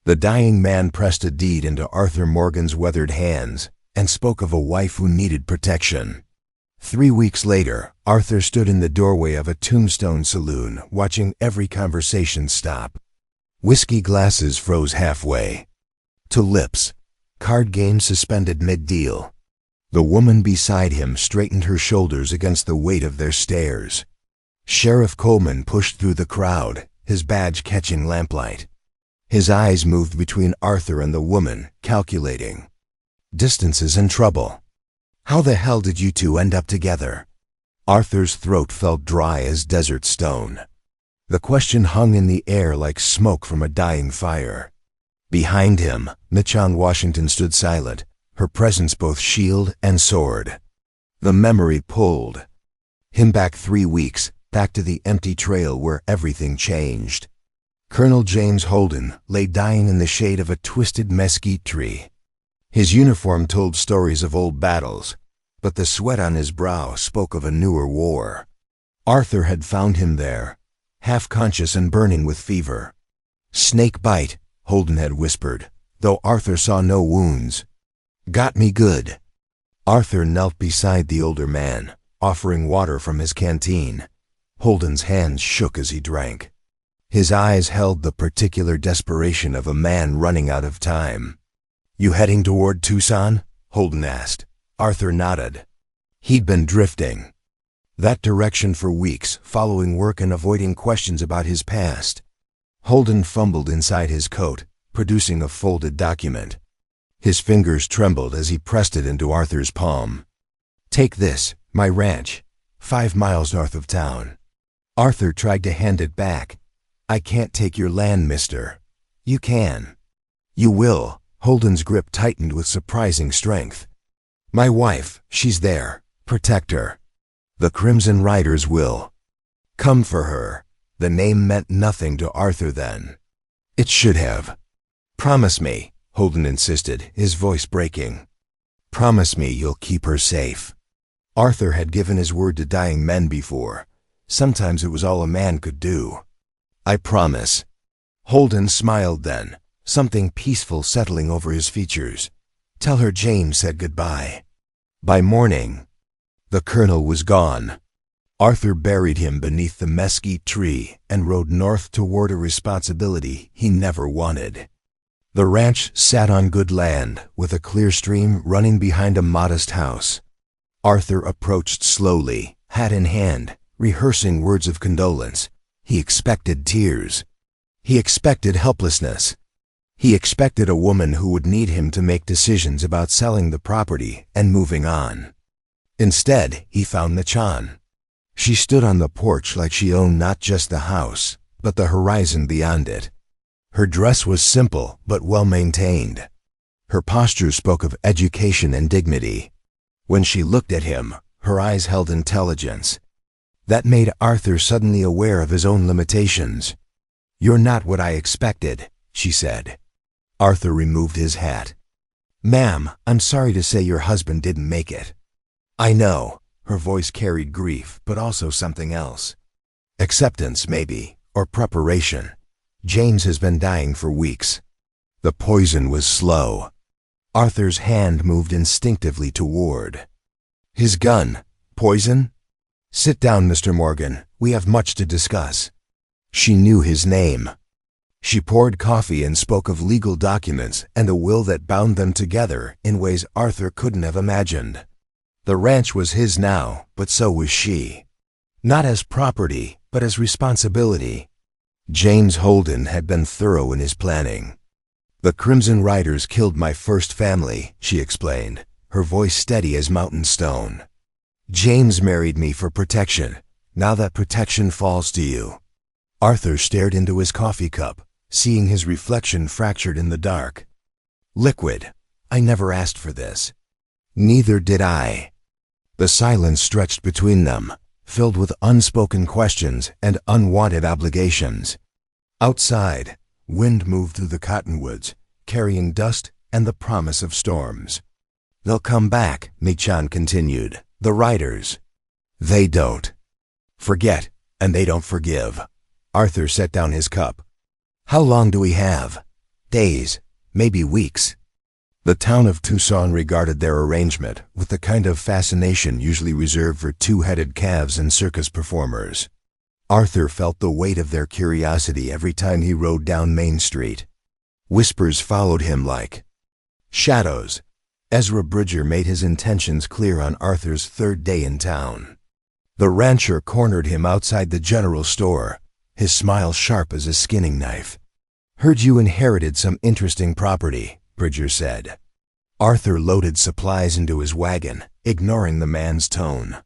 The dying man pressed a deed into Arthur Morgan's weathered hands and spoke of a wife who needed protection. 3 weeks later, Arthur stood in the doorway of a Tombstone saloon, watching every conversation stop. Whiskey glasses froze halfway to lips, card games suspended mid-deal. The woman beside him straightened her shoulders against the weight of their stares. Sheriff Coleman pushed through the crowd, his badge catching lamplight. His eyes moved between Arthur and the woman, calculating. Distances and trouble. How the hell did you two end up together? Arthur's throat felt dry as desert stone. The question hung in the air like smoke from a dying fire. Behind him, Michon Washington stood silent, her presence both shield and sword. The memory pulled him back 3 weeks, back to the empty trail where everything changed. Colonel James Holden lay dying in the shade of a twisted mesquite tree. His uniform told stories of old battles, but the sweat on his brow spoke of a newer war. Arthur had found him there, half-conscious and burning with fever. "Snake bite," Holden had whispered, though Arthur saw no wounds. "Got me good." Arthur knelt beside the older man, offering water from his canteen. Holden's hands shook as he drank. His eyes held the particular desperation of a man running out of time. "You heading toward Tucson?" Holden asked. Arthur nodded. He'd been drifting that direction for weeks, following work and avoiding questions about his past. Holden fumbled inside his coat, producing a folded document. His fingers trembled as he pressed it into Arthur's palm. "Take this, my ranch, 5 miles north of town." Arthur tried to hand it back. "I can't take your land, mister." "You can." "You will." Holden's grip tightened with surprising strength. "My wife, she's there. Protect her. The Crimson Riders will come for her." The name meant nothing to Arthur then. It should have. "Promise me," Holden insisted, his voice breaking. "Promise me you'll keep her safe." Arthur had given his word to dying men before. Sometimes it was all a man could do. "I promise." Holden smiled then, something peaceful settling over his features. "Tell her James said goodbye." By morning, the colonel was gone. Arthur buried him beneath the mesquite tree and rode north toward a responsibility he never wanted. The ranch sat on good land, with a clear stream running behind a modest house. Arthur approached slowly, hat in hand, rehearsing words of condolence. He expected tears. He expected helplessness. He expected a woman who would need him to make decisions about selling the property and moving on. Instead, he found Michon. She stood on the porch like she owned not just the house, but the horizon beyond it. Her dress was simple but well-maintained. Her posture spoke of education and dignity. When she looked at him, her eyes held intelligence. That made Arthur suddenly aware of his own limitations. "You're not what I expected," she said. Arthur removed his hat. "Ma'am, I'm sorry to say your husband didn't make it." "I know." Her voice carried grief, but also something else. "Acceptance, maybe, or preparation. James has been dying for weeks." The poison was slow. Arthur's hand moved instinctively toward his gun. "Poison?" "Sit down, Mr. Morgan. We have much to discuss." She knew his name. She poured coffee and spoke of legal documents and a will that bound them together in ways Arthur couldn't have imagined. The ranch was his now, but so was she. Not as property, but as responsibility. James Holden had been thorough in his planning. "The Crimson Riders killed my first family," she explained, her voice steady as mountain stone. "James married me for protection. Now that protection falls to you." Arthur stared into his coffee cup, seeing his reflection fractured in the dark. "Liquid. I never asked for this." "Neither did I." The silence stretched between them, filled with unspoken questions and unwanted obligations. Outside, wind moved through the cottonwoods, carrying dust and the promise of storms. "They'll come back," Michon continued. "The riders. They don't forget, and they don't forgive." Arthur set down his cup. "How long do we have?" Days, maybe weeks. The town of Tucson regarded their arrangement with the kind of fascination usually reserved for two-headed calves and circus performers. Arthur felt the weight of their curiosity every time he rode down Main Street. Whispers followed him like shadows. Ezra Bridger made his intentions clear on Arthur's third day in town. The rancher cornered him outside the general store, his smile sharp as a skinning knife. "Heard you inherited some interesting property," Bridger said. Arthur loaded supplies into his wagon, ignoring the man's tone.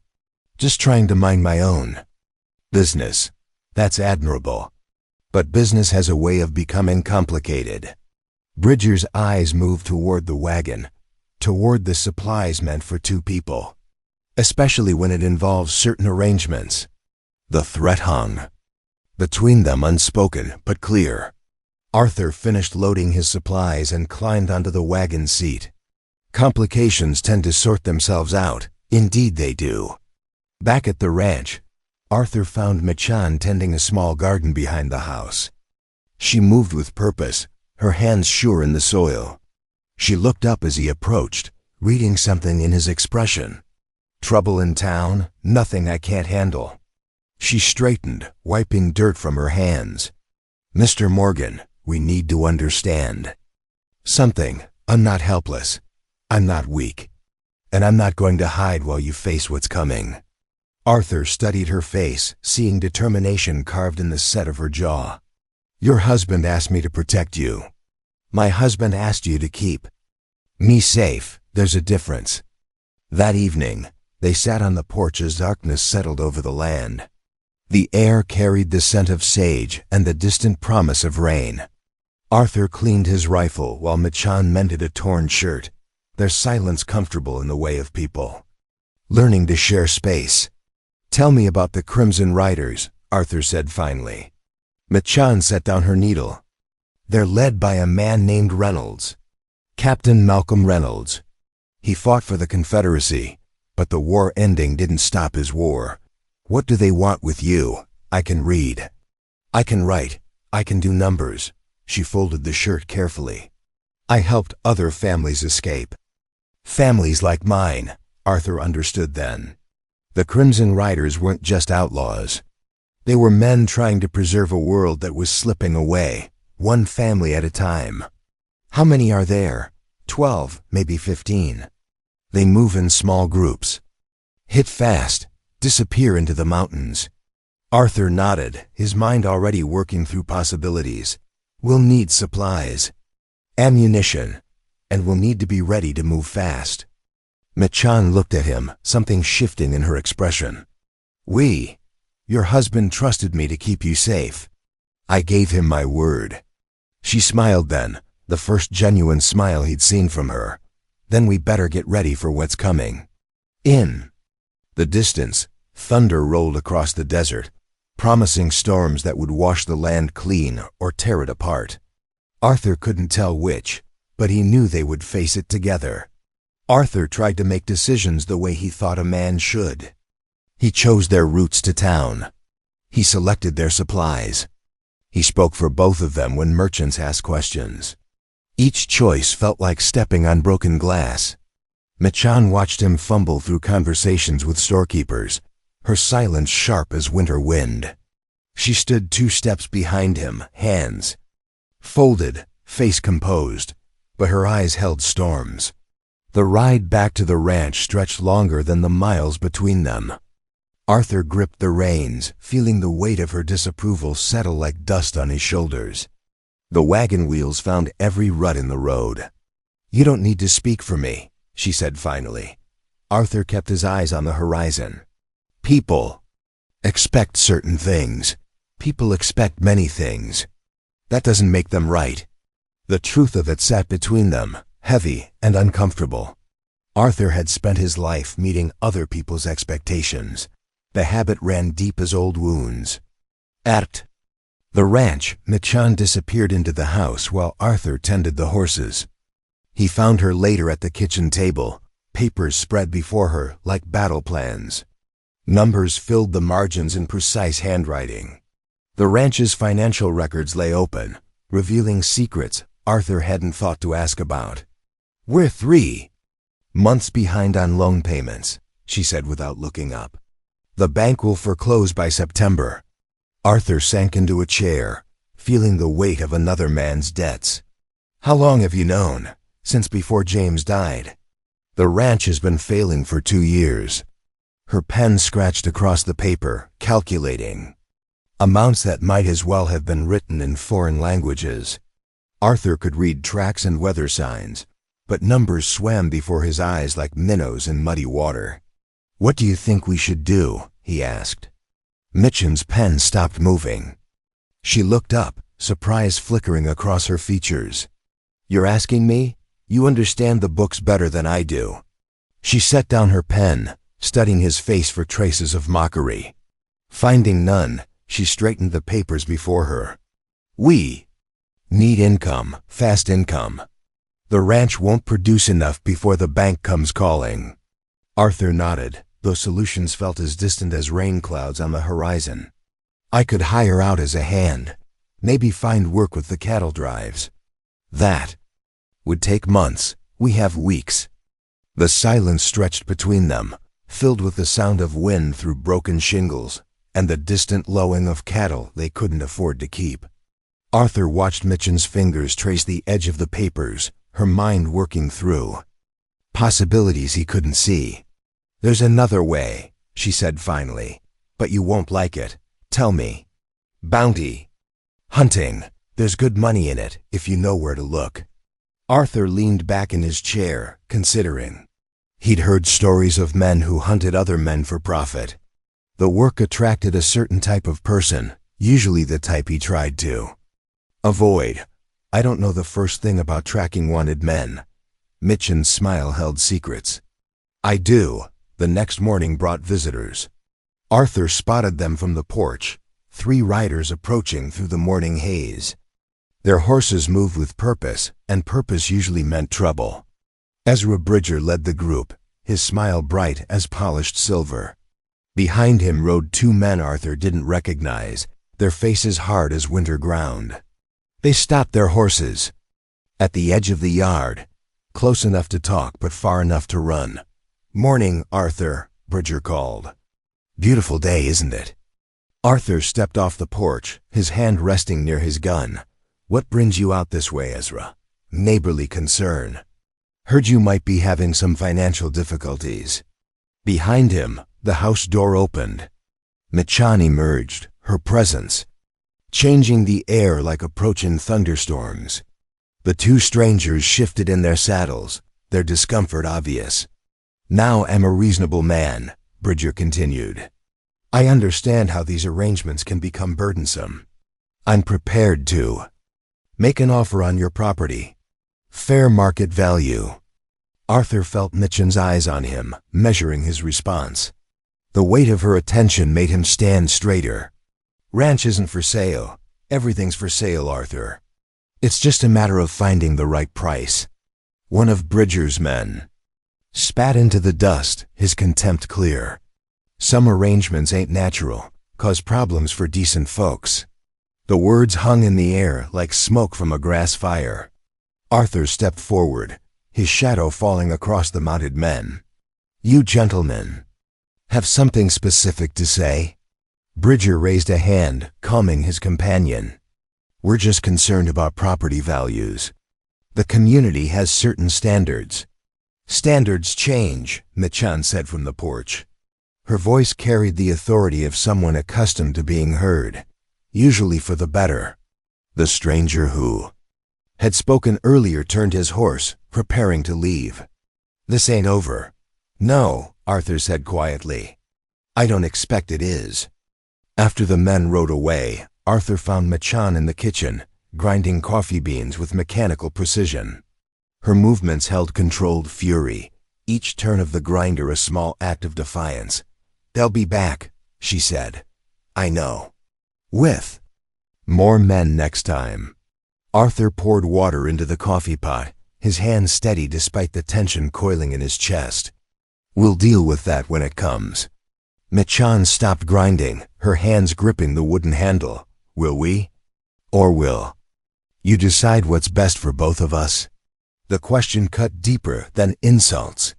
"Just trying to mind my own business. That's admirable. But business has a way of becoming complicated." Bridger's eyes moved toward the wagon, toward the supplies meant for two people, especially when it involves certain arrangements. The threat hung between them, unspoken but clear. Arthur finished loading his supplies and climbed onto the wagon seat. Complications tend to sort themselves out. Indeed they do. Back at the ranch, Arthur found Machan tending a small garden behind the house. She moved with purpose, her hands sure in the soil. She looked up as he approached, reading something in his expression. "Trouble in town? Nothing I can't handle." She straightened, wiping dirt from her hands. "Mr. Morgan, we need to understand something. I'm not helpless. I'm not weak. And I'm not going to hide while you face what's coming." Arthur studied her face, seeing determination carved in the set of her jaw. "Your husband asked me to protect you. My husband asked you to keep me safe. There's a difference." That evening, they sat on the porch as darkness settled over the land. The air carried the scent of sage and the distant promise of rain. Arthur cleaned his rifle while Machan mended a torn shirt, their silence comfortable in the way of people learning to share space. "Tell me about the Crimson Riders," Arthur said finally. Machan set down her needle. "They're led by a man named Reynolds. Captain Malcolm Reynolds. He fought for the Confederacy, but the war ending didn't stop his war. What do they want with you? I can read. I can write. I can do numbers." She folded the shirt carefully. "I helped other families escape." Families like mine, Arthur understood then. The Crimson Riders weren't just outlaws. They were men trying to preserve a world that was slipping away, one family at a time. "How many are there?" 12, maybe 15. "They move in small groups. Hit fast, disappear into the mountains." Arthur nodded, his mind already working through possibilities. "We'll need supplies, ammunition, and we'll need to be ready to move fast." Machan looked at him, something shifting in her expression. Your husband trusted me to keep you safe. I gave him my word." She smiled then, the first genuine smile he'd seen from her. "Then we better get ready for what's coming." In the distance, thunder rolled across the desert, promising storms that would wash the land clean or tear it apart. Arthur couldn't tell which, but he knew they would face it together. Arthur tried to make decisions the way he thought a man should. He chose their routes to town. He selected their supplies. He spoke for both of them when merchants asked questions. Each choice felt like stepping on broken glass. Machan watched him fumble through conversations with storekeepers, her silence sharp as winter wind. She stood 2 steps behind him, hands folded, face composed, but her eyes held storms. The ride back to the ranch stretched longer than the miles between them. Arthur gripped the reins, feeling the weight of her disapproval settle like dust on his shoulders. The wagon wheels found every rut in the road. "You don't need to speak for me," she said finally. Arthur kept his eyes on the horizon. "People expect certain things. People expect many things. That doesn't make them right." The truth of it sat between them, heavy and uncomfortable. Arthur had spent his life meeting other people's expectations. The habit ran deep as old wounds. At the ranch, Machan disappeared into the house while Arthur tended the horses. He found her later at the kitchen table, papers spread before her like battle plans. Numbers filled the margins in precise handwriting. The ranch's financial records lay open, revealing secrets Arthur hadn't thought to ask about. "We're 3 months behind on loan payments," she said without looking up. "The bank will foreclose by September." Arthur sank into a chair, feeling the weight of another man's debts. "How long have you known?" "Since before James died." "The ranch has been failing for 2 years." Her pen scratched across the paper, calculating amounts that might as well have been written in foreign languages. Arthur could read tracks and weather signs, but numbers swam before his eyes like minnows in muddy water. "What do you think we should do?" he asked. Mitchen's pen stopped moving. She looked up, surprise flickering across her features. "You're asking me? You understand the books better than I do." She set down her pen, studying his face for traces of mockery. Finding none, she straightened the papers before her. "We need income, fast income. The ranch won't produce enough before the bank comes calling." Arthur nodded, though solutions felt as distant as rain clouds on the horizon. "I could hire out as a hand, maybe find work with the cattle drives. That would take months. We have weeks." The silence stretched between them, filled with the sound of wind through broken shingles and the distant lowing of cattle they couldn't afford to keep. Arthur watched Mitchen's fingers trace the edge of the papers, her mind working through possibilities he couldn't see. "There's another way," she said finally, "but you won't like it. Tell me." "Bounty hunting. There's good money in it, if you know where to look." Arthur leaned back in his chair, considering. He'd heard stories of men who hunted other men for profit. The work attracted a certain type of person, usually the type he tried to avoid. "I don't know the first thing about tracking wanted men." Mitchen's smile held secrets. "I do." The next morning brought visitors. Arthur spotted them from the porch, 3 riders approaching through the morning haze. Their horses moved with purpose, and purpose usually meant trouble. Ezra Bridger led the group, his smile bright as polished silver. Behind him rode 2 men Arthur didn't recognize, their faces hard as winter ground. They stopped their horses at the edge of the yard, close enough to talk but far enough to run. "Morning, Arthur," Bridger called. "Beautiful day, isn't it?" Arthur stepped off the porch, his hand resting near his gun. "What brings you out this way, Ezra?" Neighborly concern. "Heard you might be having some financial difficulties." Behind him, the house door opened. Mitchen emerged, her presence changing the air like approaching thunderstorms. The 2 strangers shifted in their saddles, their discomfort obvious. "Now I'm a reasonable man," Bridger continued. "I understand how these arrangements can become burdensome. I'm prepared to make an offer on your property. Fair market value." Arthur felt Mitchen's eyes on him, measuring his response. The weight of her attention made him stand straighter. "Ranch isn't for sale. Everything's for sale, Arthur. It's just a matter of finding the right price." One of Bridger's men spat into the dust, his contempt clear. "Some arrangements ain't natural, cause problems for decent folks." The words hung in the air like smoke from a grass fire. Arthur stepped forward, his shadow falling across the mounted men. "You gentlemen have something specific to say?" Bridger raised a hand, calming his companion. "We're just concerned about property values. The community has certain standards." "Standards change," Mitchen said from the porch. Her voice carried the authority of someone accustomed to being heard, usually for the better. The stranger who had spoken earlier turned his horse, preparing to leave. "This ain't over." "No," Arthur said quietly. "I don't expect it is." After the men rode away, Arthur found Mitchen in the kitchen, grinding coffee beans with mechanical precision. Her movements held controlled fury, each turn of the grinder a small act of defiance. "They'll be back," she said. "I know. With more men next time." Arthur poured water into the coffee pot, his hand steady despite the tension coiling in his chest. "We'll deal with that when it comes." Mitchen stopped grinding, her hands gripping the wooden handle. "Will we? Or will You decide what's best for both of us? The question cut deeper than insults.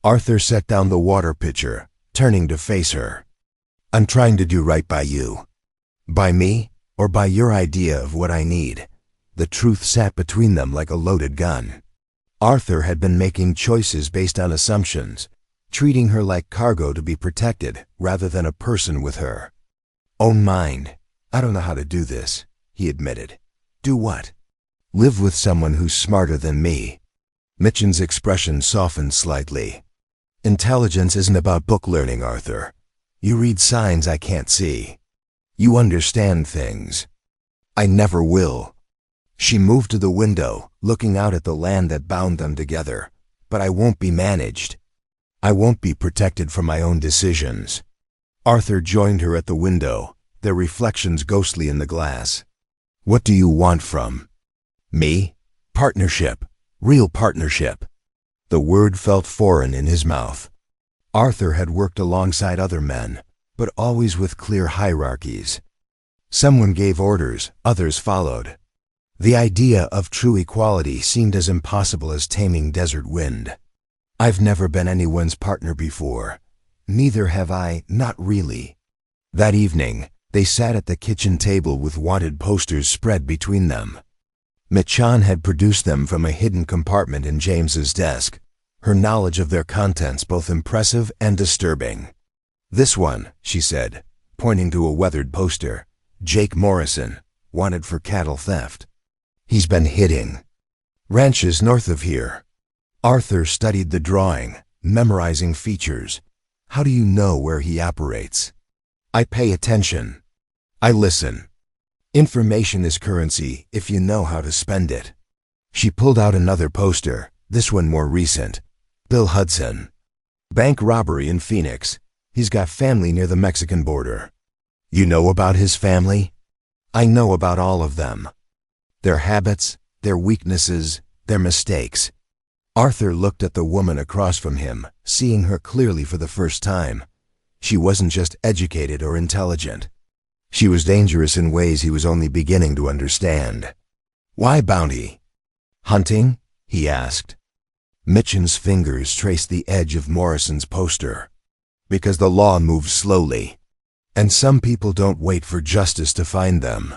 Arthur set down the water pitcher, turning to face her. I'm trying to do right by you. By me, or by your idea of what I need? The truth sat between them like a loaded gun. Arthur had been making choices based on assumptions, treating her like cargo to be protected rather than a person with her own mind. I don't know how to do this, he admitted. Do what? Live with someone who's smarter than me. Mitchen's expression softened slightly. Intelligence isn't about book learning, Arthur. You read signs I can't see. You understand things. I never will. She moved to the window, looking out at the land that bound them together. But I won't be managed. I won't be protected from my own decisions. Arthur joined her at the window, their reflections ghostly in the glass. What do you want from me? Partnership. Real partnership. The word felt foreign in his mouth. Arthur had worked alongside other men, but always with clear hierarchies. Someone gave orders, others followed. The idea of true equality seemed as impossible as taming desert wind. I've never been anyone's partner before. Neither have I, not really. That evening, they sat at the kitchen table with wanted posters spread between them. Mitchen had produced them from a hidden compartment in James's desk, her knowledge of their contents both impressive and disturbing. This one, she said, pointing to a weathered poster, Jake Morrison, wanted for cattle theft. He's been hitting ranches north of here. Arthur studied the drawing, memorizing features. How do you know where he operates? I pay attention. I listen. Information is currency if you know how to spend it. She pulled out another poster, this one more recent. Bill Hudson. Bank robbery in Phoenix. He's got family near the Mexican border. You know about his family? I know about all of them. Their habits, their weaknesses, their mistakes. Arthur looked at the woman across from him, seeing her clearly for the first time. She wasn't just educated or intelligent. She was dangerous in ways he was only beginning to understand. Why bounty? Hunting? He asked. Mitchen's fingers traced the edge of Morrison's poster. Because the law moves slowly, and some people don't wait for justice to find them.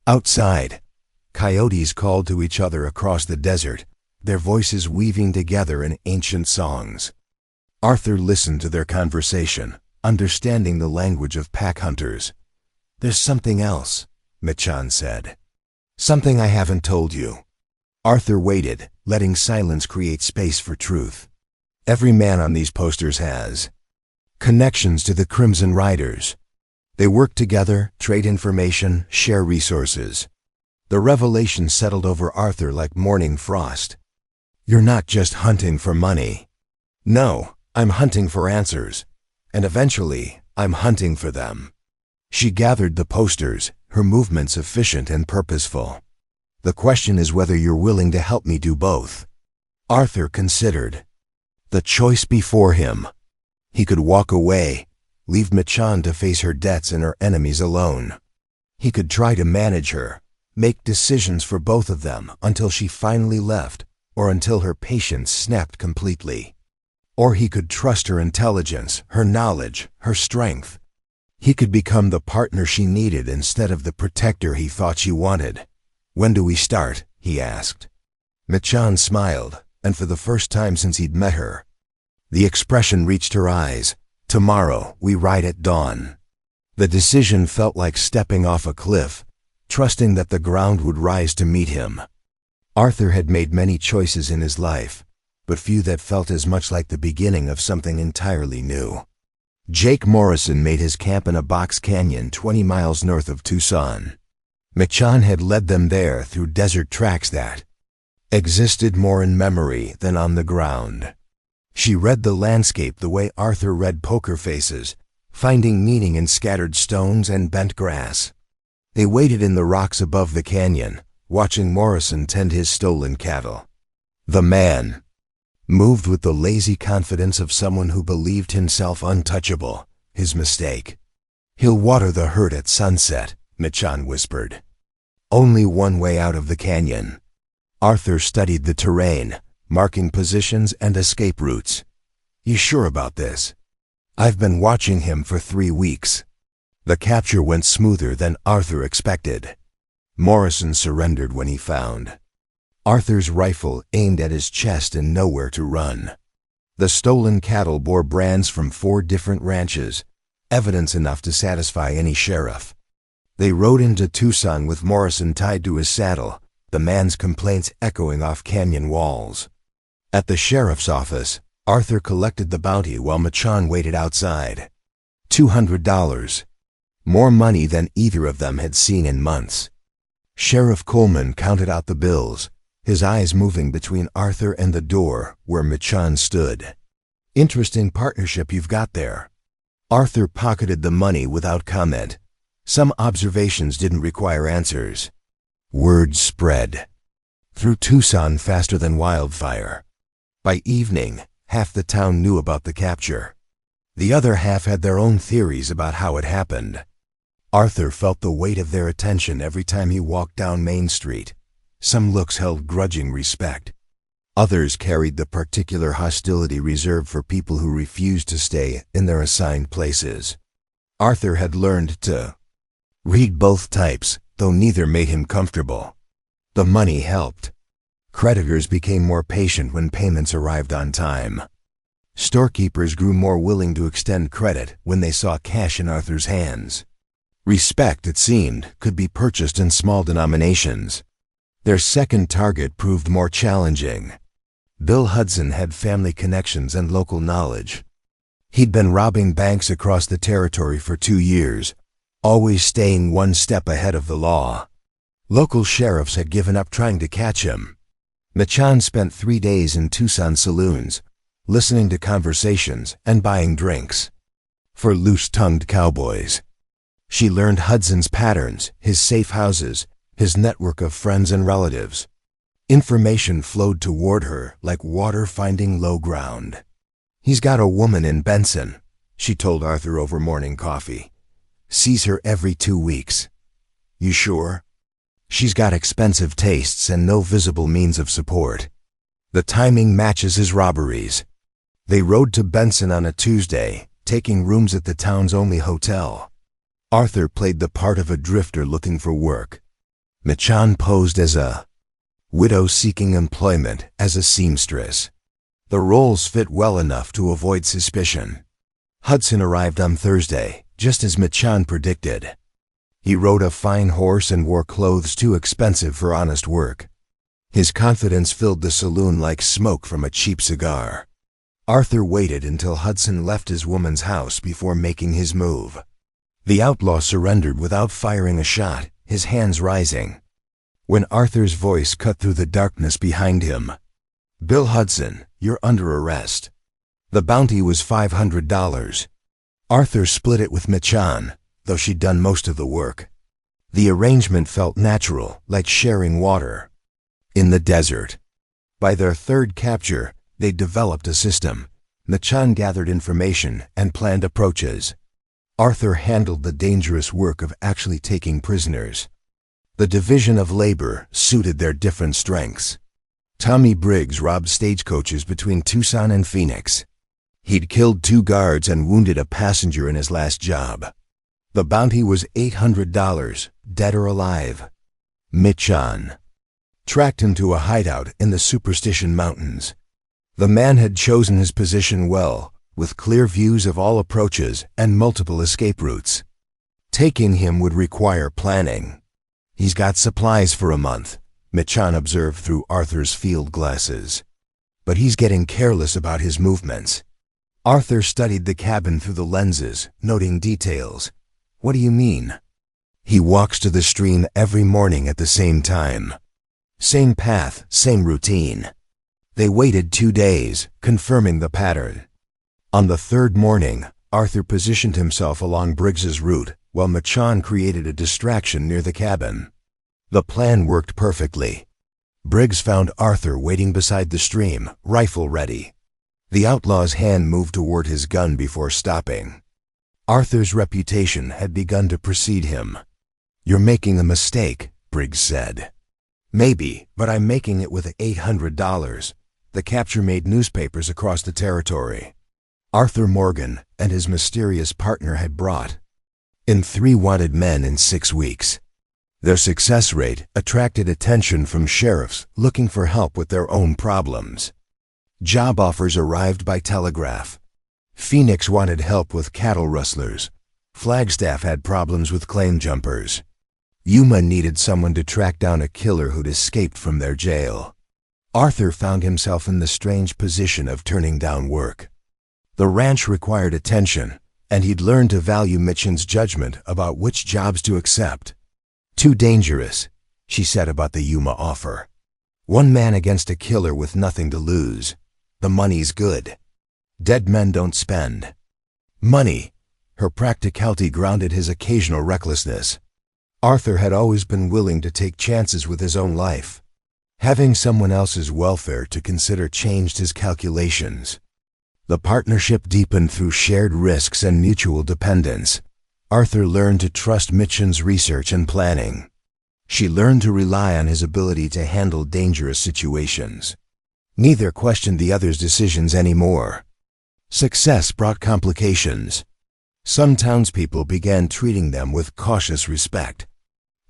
Outside, coyotes called to each other across the desert, their voices weaving together in ancient songs. Arthur listened to their conversation, understanding the language of pack hunters. There's something else, Mitchen said. Something I haven't told you. Arthur waited, letting silence create space for truth. Every man on these posters has connections to the Crimson Riders. They work together, trade information, share resources. The revelation settled over Arthur like morning frost. You're not just hunting for money. No, I'm hunting for answers. And eventually, I'm hunting for them. She gathered the posters, her movements efficient and purposeful. The question is whether you're willing to help me do both. Arthur considered. The choice before him. He could walk away, leave Mitchen to face her debts and her enemies alone. He could try to manage her, make decisions for both of them until she finally left, or until her patience snapped completely. Or he could trust her intelligence, her knowledge, her strength. He could become the partner she needed instead of the protector he thought she wanted. When do we start? He asked. Mitchen smiled, and for the first time since he'd met her. The expression reached her eyes. Tomorrow, we ride at dawn. The decision felt like stepping off a cliff, trusting that the ground would rise to meet him. Arthur had made many choices in his life, but few that felt as much like the beginning of something entirely new. Jake Morrison made his camp in a box canyon 20 miles north of Tucson. Mitchen had led them there through desert tracks that existed more in memory than on the ground. She read the landscape the way Arthur read poker faces, finding meaning in scattered stones and bent grass. They waited in the rocks above the canyon, watching Morrison tend his stolen cattle. The man moved with the lazy confidence of someone who believed himself untouchable, his mistake. He'll water the herd at sunset, Mitchen whispered. Only one way out of the canyon. Arthur studied the terrain, marking positions and escape routes. "You sure about this?" "I've been watching him for 3 weeks." The capture went smoother than Arthur expected. Morrison surrendered when he found Arthur's rifle aimed at his chest and nowhere to run. The stolen cattle bore brands from 4 different ranches, evidence enough to satisfy any sheriff. They rode into Tucson with Morrison tied to his saddle, the man's complaints echoing off canyon walls. At the sheriff's office, Arthur collected the bounty while Machon waited outside. $200. More money than either of them had seen in months. Sheriff Coleman counted out the bills, his eyes moving between Arthur and the door where Machon stood. "Interesting partnership you've got there." Arthur pocketed the money without comment. Some observations didn't require answers. Word spread through Tucson faster than wildfire. By evening, half the town knew about the capture. The other half had their own theories about how it happened. Arthur felt the weight of their attention every time he walked down Main Street. Some looks held grudging respect. Others carried the particular hostility reserved for people who refused to stay in their assigned places. Arthur had learned to read both types, though neither made him comfortable. The money helped. Creditors became more patient when payments arrived on time. Storekeepers grew more willing to extend credit when they saw cash in Arthur's hands. Respect, it seemed, could be purchased in small denominations. Their second target proved more challenging. Bill Hudson had family connections and local knowledge. He'd been robbing banks across the territory for 2 years, always staying one step ahead of the law. Local sheriffs had given up trying to catch him. Machon spent 3 days in Tucson saloons, listening to conversations and buying drinks for loose-tongued cowboys. She learned Hudson's patterns, his safe houses, his network of friends and relatives. Information flowed toward her like water finding low ground. "He's got a woman in Benson," she told Arthur over morning coffee. "Sees her every 2 weeks. You sure?" "She's got expensive tastes and no visible means of support. The timing matches his robberies." They rode to Benson on a Tuesday, taking rooms at the town's only hotel. Arthur played the part of a drifter looking for work. Machon posed as a widow seeking employment as a seamstress. The roles fit well enough to avoid suspicion. Hudson arrived on Thursday, just as Machon predicted. He rode a fine horse and wore clothes too expensive for honest work. His confidence filled the saloon like smoke from a cheap cigar. Arthur waited until Hudson left his woman's house before making his move. The outlaw surrendered without firing a shot, his hands rising. When Arthur's voice cut through the darkness behind him, "Bill Hudson, you're under arrest." The bounty was $500. Arthur split it with Machon, though she'd done most of the work. The arrangement felt natural, like sharing water in the desert. By their third capture, they developed a system. Machon gathered information and planned approaches. Arthur handled the dangerous work of actually taking prisoners. The division of labor suited their different strengths. Tommy Briggs robbed stagecoaches between Tucson and Phoenix. He'd killed 2 guards and wounded a passenger in his last job. The bounty was $800, dead or alive. Machon tracked him to a hideout in the Superstition Mountains. The man had chosen his position well, with clear views of all approaches and multiple escape routes. Taking him would require planning. "He's got supplies for a month," Machon observed through Arthur's field glasses. "But he's getting careless about his movements." Arthur studied the cabin through the lenses, noting details. "What do you mean?" "He walks to the stream every morning at the same time. Same path, same routine." They waited 2 days, confirming the pattern. On the 3rd morning, Arthur positioned himself along Briggs's route, while Machon created a distraction near the cabin. The plan worked perfectly. Briggs found Arthur waiting beside the stream, rifle ready. The outlaw's hand moved toward his gun before stopping. Arthur's reputation had begun to precede him. "You're making a mistake," Briggs said. "Maybe, but I'm making it with $800. The capture made newspapers across the territory. Arthur Morgan and his mysterious partner had brought in 3 wanted men in 6 weeks. Their success rate attracted attention from sheriffs looking for help with their own problems. Job offers arrived by telegraph. Phoenix wanted help with cattle rustlers. Flagstaff had problems with claim jumpers. Yuma needed someone to track down a killer who'd escaped from their jail. Arthur found himself in the strange position of turning down work. The ranch required attention, and he'd learned to value Mitchen's judgment about which jobs to accept. "Too dangerous," she said about the Yuma offer. "One man against a killer with nothing to lose. The money's good. Dead men don't spend." Money. Her practicality grounded his occasional recklessness. Arthur had always been willing to take chances with his own life. Having someone else's welfare to consider changed his calculations. The partnership deepened through shared risks and mutual dependence. Arthur learned to trust Mitchen's research and planning. She learned to rely on his ability to handle dangerous situations. Neither questioned the other's decisions anymore. Success brought complications. Some townspeople began treating them with cautious respect.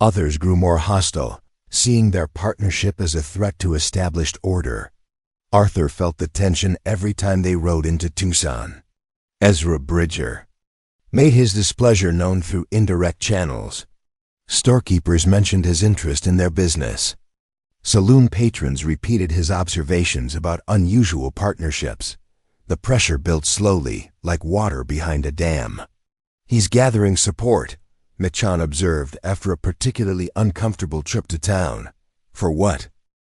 Others grew more hostile, seeing their partnership as a threat to established order. Arthur felt the tension every time they rode into Tucson. Ezra Bridger made his displeasure known through indirect channels. Storekeepers mentioned his interest in their business. Saloon patrons repeated his observations about unusual partnerships. The pressure built slowly, like water behind a dam. "He's gathering support," Mitchen observed after a particularly uncomfortable trip to town. "For what?"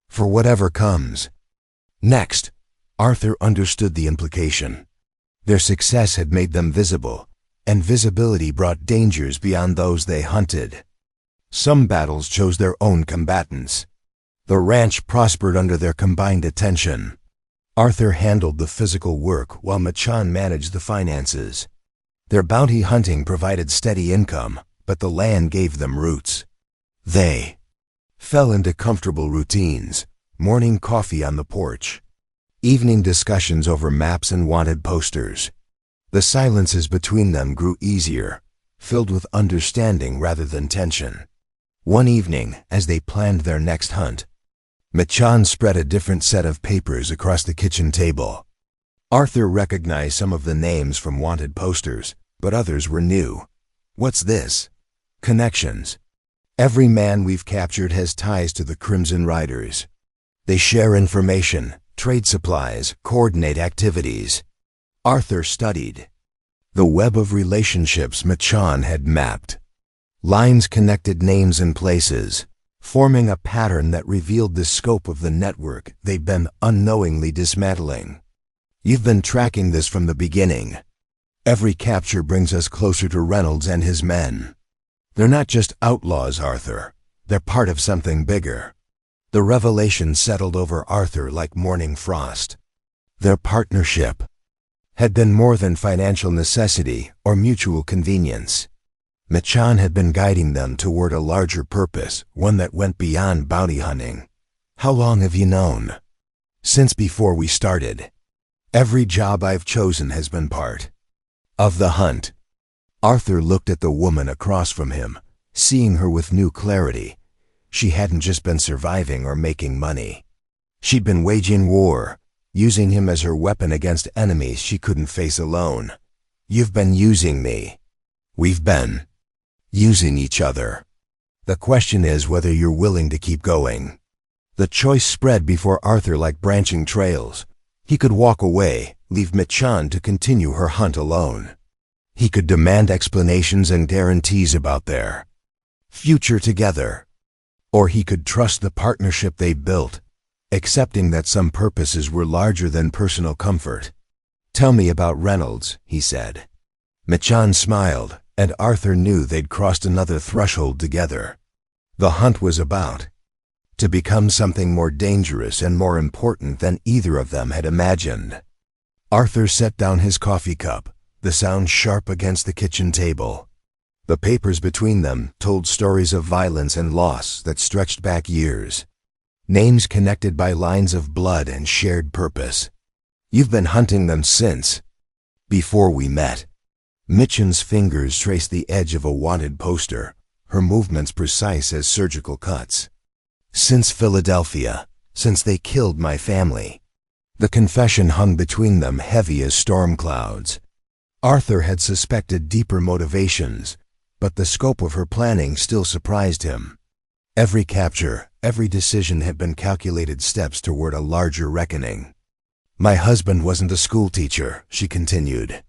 "For whatever comes." Next, Arthur understood the implication. Their success had made them visible, and visibility brought dangers beyond those they hunted. Some battles chose their own combatants. The ranch prospered under their combined attention. Arthur handled the physical work while Mitchen managed the finances. Their bounty hunting provided steady income, but the land gave them roots. They fell into comfortable routines, morning coffee on the porch, evening discussions over maps and wanted posters. The silences between them grew easier, filled with understanding rather than tension. One evening, as they planned their next hunt, Mitchen spread a different set of papers across the kitchen table. Arthur recognized some of the names from wanted posters, but others were new. "What's this?" "Connections. Every man we've captured has ties to the Crimson Riders. They share information, trade supplies, coordinate activities." Arthur studied the web of relationships Mitchen had mapped. Lines connected names and places, forming a pattern that revealed the scope of the network they'd been unknowingly dismantling. "You've been tracking this from the beginning. Every capture brings us closer to Reynolds and his men. They're not just outlaws, Arthur. They're part of something bigger." The revelation settled over Arthur like morning frost. Their partnership had been more than financial necessity or mutual convenience. Mitchen had been guiding them toward a larger purpose, one that went beyond bounty hunting. "How long have you known?" "Since before we started. Every job I've chosen has been part of the hunt." Arthur looked at the woman across from him, seeing her with new clarity. She hadn't just been surviving or making money. She'd been waging war, using him as her weapon against enemies she couldn't face alone. "You've been using me. We've been using each other. The question is whether you're willing to keep going." The choice spread before Arthur like branching trails. He could walk away, leave Mitchen to continue her hunt alone. He could demand explanations and guarantees about their future together. Or he could trust the partnership they built, accepting that some purposes were larger than personal comfort. "Tell me about Reynolds," he said. Mitchen smiled, and Arthur knew they'd crossed another threshold together. The hunt was about to become something more dangerous and more important than either of them had imagined. Arthur set down his coffee cup, the sound sharp against the kitchen table. The papers between them told stories of violence and loss that stretched back years. Names connected by lines of blood and shared purpose. You've been hunting them since. Before we met. Mitchen's fingers traced the edge of a wanted poster, her movements precise as surgical cuts. Since Philadelphia, since they killed my family. The confession hung between them heavy as storm clouds. Arthur had suspected deeper motivations, but the scope of her planning still surprised him. Every capture, every decision had been calculated steps toward a larger reckoning. My husband wasn't a schoolteacher, she continued.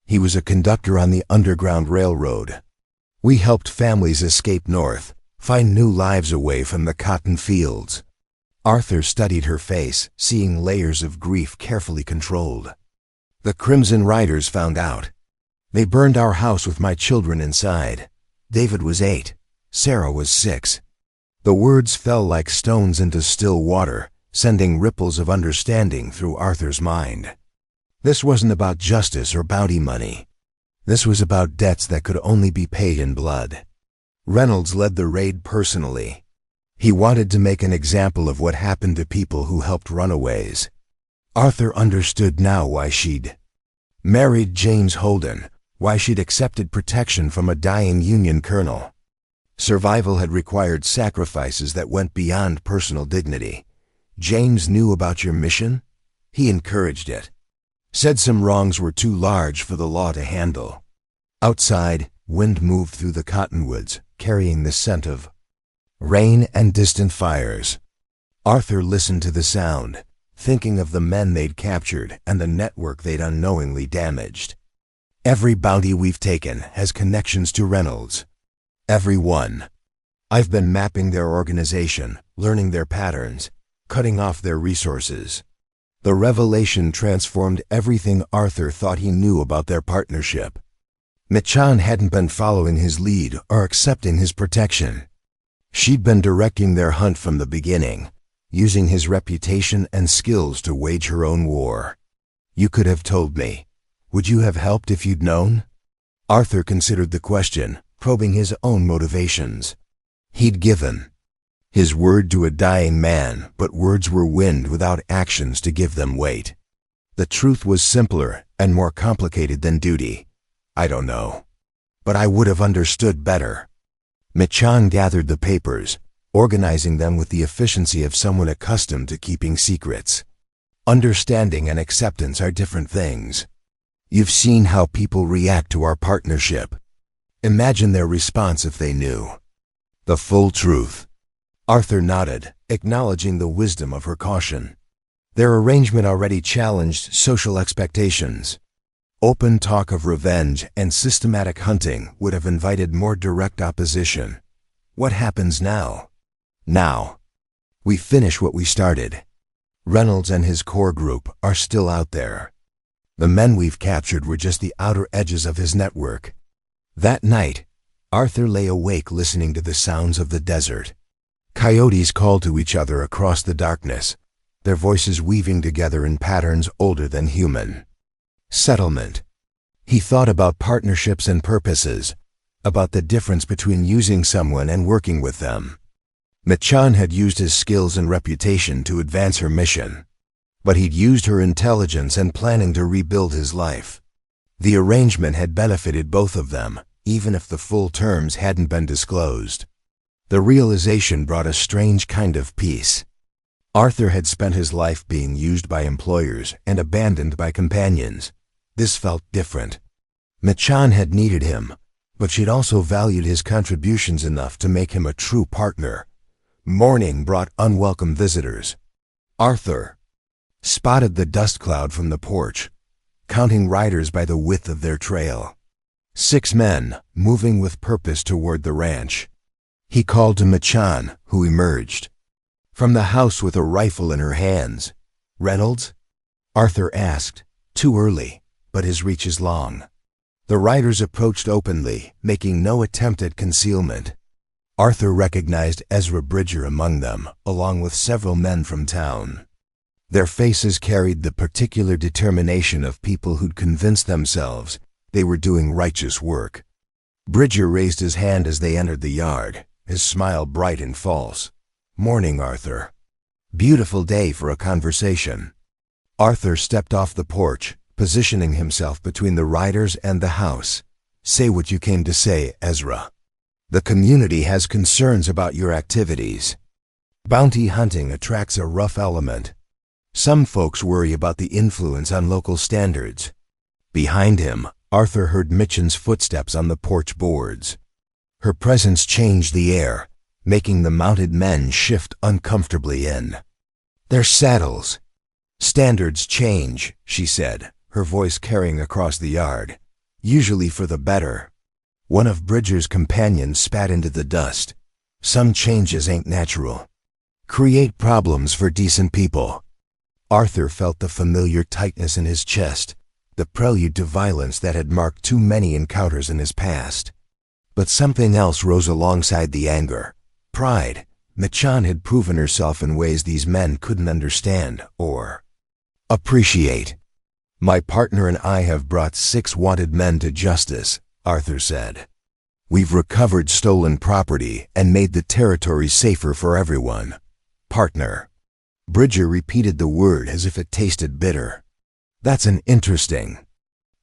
He was a conductor on the Underground Railroad. We helped families escape north, find new lives away from the cotton fields. Arthur studied her face, seeing layers of grief carefully controlled. The Crimson Riders found out. They burned our house with my children inside. David was 8. Sarah was 6. The words fell like stones into still water, sending ripples of understanding through Arthur's mind. This wasn't about justice or bounty money. This was about debts that could only be paid in blood. Reynolds led the raid personally. He wanted to make an example of what happened to people who helped runaways. Arthur understood now why she'd married James Holden, why she'd accepted protection from a dying Union colonel. Survival had required sacrifices that went beyond personal dignity. James knew about your mission. He encouraged it. Said some wrongs were too large for the law to handle. Outside, wind moved through the cottonwoods, carrying the scent of rain and distant fires. Arthur listened to the sound, thinking of the men they'd captured and the network they'd unknowingly damaged. Every bounty we've taken has connections to Reynolds. Every one. I've been mapping their organization, learning their patterns, cutting off their resources. The revelation transformed everything Arthur thought he knew about their partnership. Mitchen hadn't been following his lead or accepting his protection. She'd been directing their hunt from the beginning, using his reputation and skills to wage her own war. You could have told me. Would you have helped if you'd known? Arthur considered the question, probing his own motivations. He'd given his word to a dying man, but words were wind without actions to give them weight. The truth was simpler and more complicated than duty. I don't know. But I would have understood better. Mitchen gathered the papers, organizing them with the efficiency of someone accustomed to keeping secrets. Understanding and acceptance are different things. You've seen how people react to our partnership. Imagine their response if they knew the full truth. Arthur nodded, acknowledging the wisdom of her caution. Their arrangement already challenged social expectations. Open talk of revenge and systematic hunting would have invited more direct opposition. What happens now? Now. We finish what we started. Reynolds and his core group are still out there. The men we've captured were just the outer edges of his network. That night, Arthur lay awake listening to the sounds of the desert. Coyotes called to each other across the darkness, their voices weaving together in patterns older than human. Settlement. He thought about partnerships and purposes, about the difference between using someone and working with them. Mitchen had used his skills and reputation to advance her mission, but he'd used her intelligence and planning to rebuild his life. The arrangement had benefited both of them, even if the full terms hadn't been disclosed. The realization brought a strange kind of peace. Arthur had spent his life being used by employers and abandoned by companions. This felt different. Mitchen had needed him, but she'd also valued his contributions enough to make him a true partner. Morning brought unwelcome visitors. Arthur spotted the dust cloud from the porch, counting riders by the width of their trail. 6 men, moving with purpose toward the ranch. He called to Mitchen, who emerged from the house with a rifle in her hands. Reynolds? Arthur asked. Too early, but his reach is long. The riders approached openly, making no attempt at concealment. Arthur recognized Ezra Bridger among them, along with several men from town. Their faces carried the particular determination of people who'd convinced themselves they were doing righteous work. Bridger raised his hand as they entered the yard, his smile bright and false. "Morning, Arthur. Beautiful day for a conversation." Arthur stepped off the porch, positioning himself between the riders and the house. "Say what you came to say, Ezra. The community has concerns about your activities. Bounty hunting attracts a rough element. Some folks worry about the influence on local standards." Behind him, Arthur heard Mitchen's footsteps on the porch boards. Her presence changed the air, making the mounted men shift uncomfortably in. "Their saddles." "Standards change," she said, her voice carrying across the yard. "Usually for the better." One of Bridger's companions spat into the dust. "Some changes ain't natural. Create problems for decent people." Arthur felt the familiar tightness in his chest, the prelude to violence that had marked too many encounters in his past. But something else rose alongside the anger. Pride. Mitchen had proven herself in ways these men couldn't understand or appreciate. "My partner and I have brought 6 wanted men to justice," Arthur said. "We've recovered stolen property and made the territory safer for everyone." "Partner." Bridger repeated the word as if it tasted bitter. "That's an interesting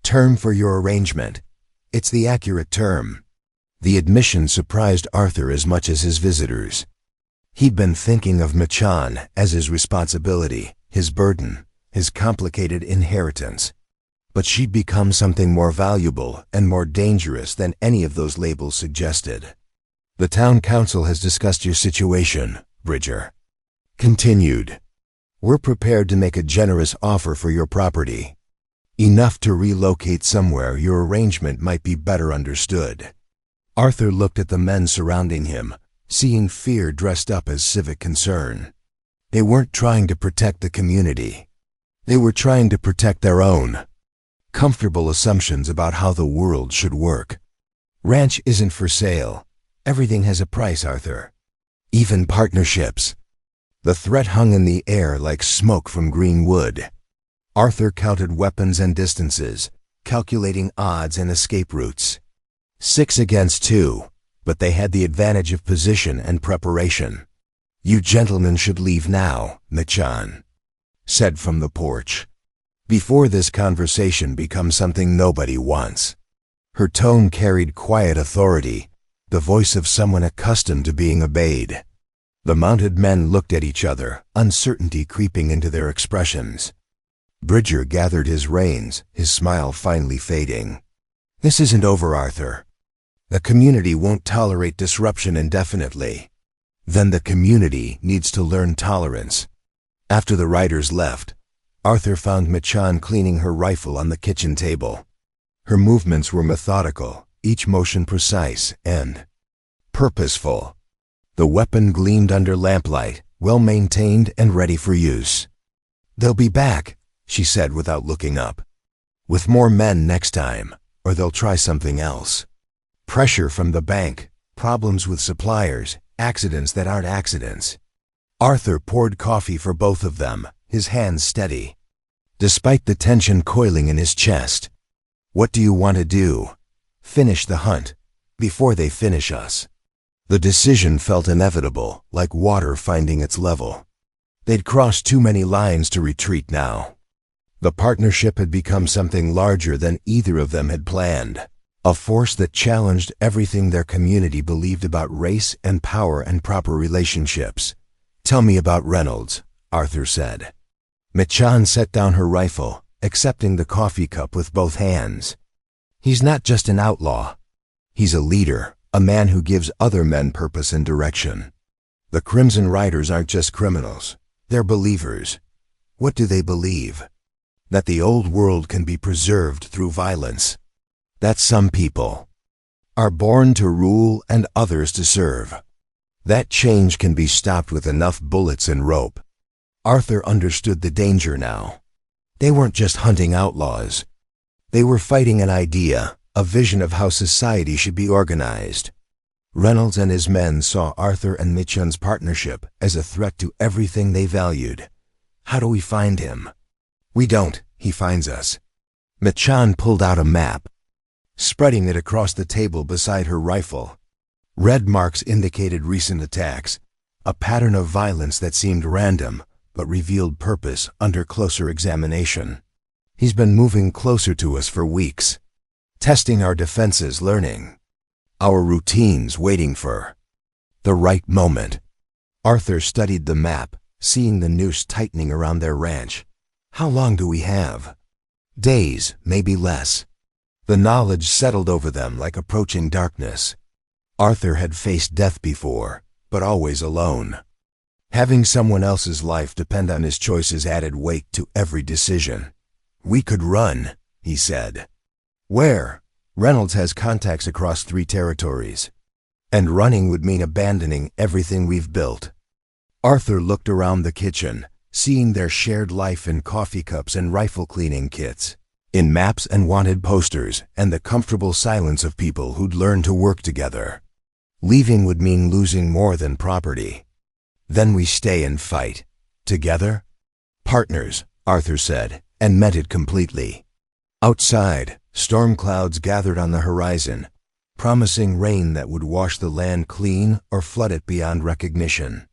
term for your arrangement." "It's the accurate term." The admission surprised Arthur as much as his visitors. He'd been thinking of Mitchen as his responsibility, his burden, his complicated inheritance. But she'd become something more valuable and more dangerous than any of those labels suggested. "The town council has discussed your situation," Bridger continued. "We're prepared to make a generous offer for your property. Enough to relocate somewhere your arrangement might be better understood." Arthur looked at the men surrounding him, seeing fear dressed up as civic concern. They weren't trying to protect the community. They were trying to protect their own comfortable assumptions about how the world should work. "Ranch isn't for sale. Everything has a price, Arthur. Even partnerships." The threat hung in the air like smoke from green wood. Arthur counted weapons and distances, calculating odds and escape routes. 6 against 2, but they had the advantage of position and preparation. "You gentlemen should leave now," Mitchen said from the porch, "before this conversation becomes something nobody wants." Her tone carried quiet authority, the voice of someone accustomed to being obeyed. The mounted men looked at each other, uncertainty creeping into their expressions. Bridger gathered his reins, his smile finally fading. "This isn't over, Arthur. The community won't tolerate disruption indefinitely. Then the community needs to learn tolerance." After the riders left, Arthur found Mitchen cleaning her rifle on the kitchen table. Her movements were methodical, each motion precise and purposeful. The weapon gleamed under lamplight, well maintained and ready for use. "They'll be back," she said without looking up. "With more men next time, or they'll try something else. Pressure from the bank, problems with suppliers, accidents that aren't accidents." Arthur poured coffee for both of them, his hands steady, despite the tension coiling in his chest. "What do you want to do?" "Finish the hunt, before they finish us." The decision felt inevitable, like water finding its level. They'd crossed too many lines to retreat now. The partnership had become something larger than either of them had planned. A force that challenged everything their community believed about race and power and proper relationships. "Tell me about Reynolds," Arthur said. Mitchen set down her rifle, accepting the coffee cup with both hands. "He's not just an outlaw. He's a leader, a man who gives other men purpose and direction. The Crimson Riders aren't just criminals. They're believers." "What do they believe?" "That the old world can be preserved through violence. That some people are born to rule and others to serve. That change can be stopped with enough bullets and rope." Arthur understood the danger now. They weren't just hunting outlaws. They were fighting an idea, a vision of how society should be organized. Reynolds and his men saw Arthur and Mitchen's partnership as a threat to everything they valued. "How do we find him?" "We don't. He finds us." Mitchen pulled out a map. spreading it across the table beside her rifle. Red marks indicated recent attacks, a pattern of violence that seemed random but revealed purpose under closer examination. He's been moving closer to us for weeks, testing our defenses, learning our routines, waiting for the right moment. Arthur studied the map, seeing the noose tightening around their ranch. How long do we have? Days, maybe less. The knowledge settled over them like approaching darkness. Arthur had faced death before, but always alone. Having someone else's life depend on his choices added weight to every decision. We could run, he said. Where? Reynolds has contacts across 3 territories. And running would mean abandoning everything we've built. Arthur looked around the kitchen, seeing their shared life in coffee cups and rifle cleaning kits, in maps and wanted posters, and the comfortable silence of people who'd learned to work together. Leaving would mean losing more than property. Then we stay and fight. Together? Partners, Arthur said, and meant it completely. Outside, storm clouds gathered on the horizon, promising rain that would wash the land clean or flood it beyond recognition.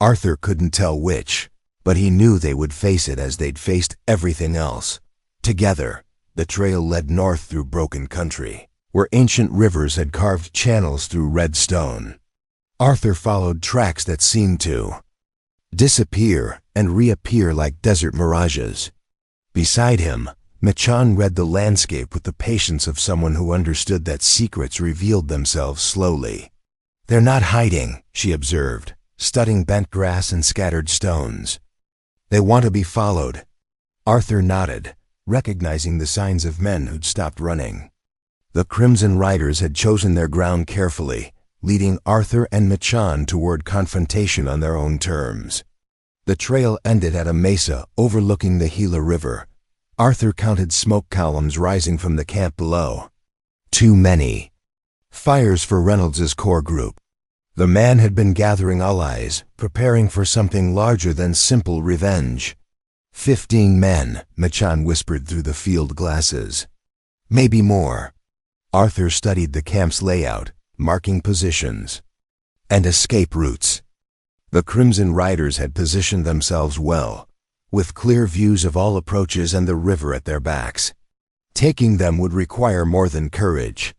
Arthur couldn't tell which, but he knew they would face it as they'd faced everything else. Together, the trail led north through broken country, where ancient rivers had carved channels through red stone. Arthur followed tracks that seemed to disappear and reappear like desert mirages. Beside him, Michan read the landscape with the patience of someone who understood that secrets revealed themselves slowly. They're not hiding, she observed, studying bent grass and scattered stones. They want to be followed. Arthur nodded, recognizing the signs of men who'd stopped running. The Crimson Riders had chosen their ground carefully, leading Arthur and Michan toward confrontation on their own terms. The trail ended at a mesa overlooking the Gila River. Arthur counted smoke columns rising from the camp below. Too many. Fires for Reynolds' core group. The man had been gathering allies, preparing for something larger than simple revenge. 15 men, Michan whispered through the field glasses. Maybe more. Arthur studied the camp's layout, marking positions and escape routes. The Crimson Riders had positioned themselves well, with clear views of all approaches and the river at their backs. Taking them would require more than courage.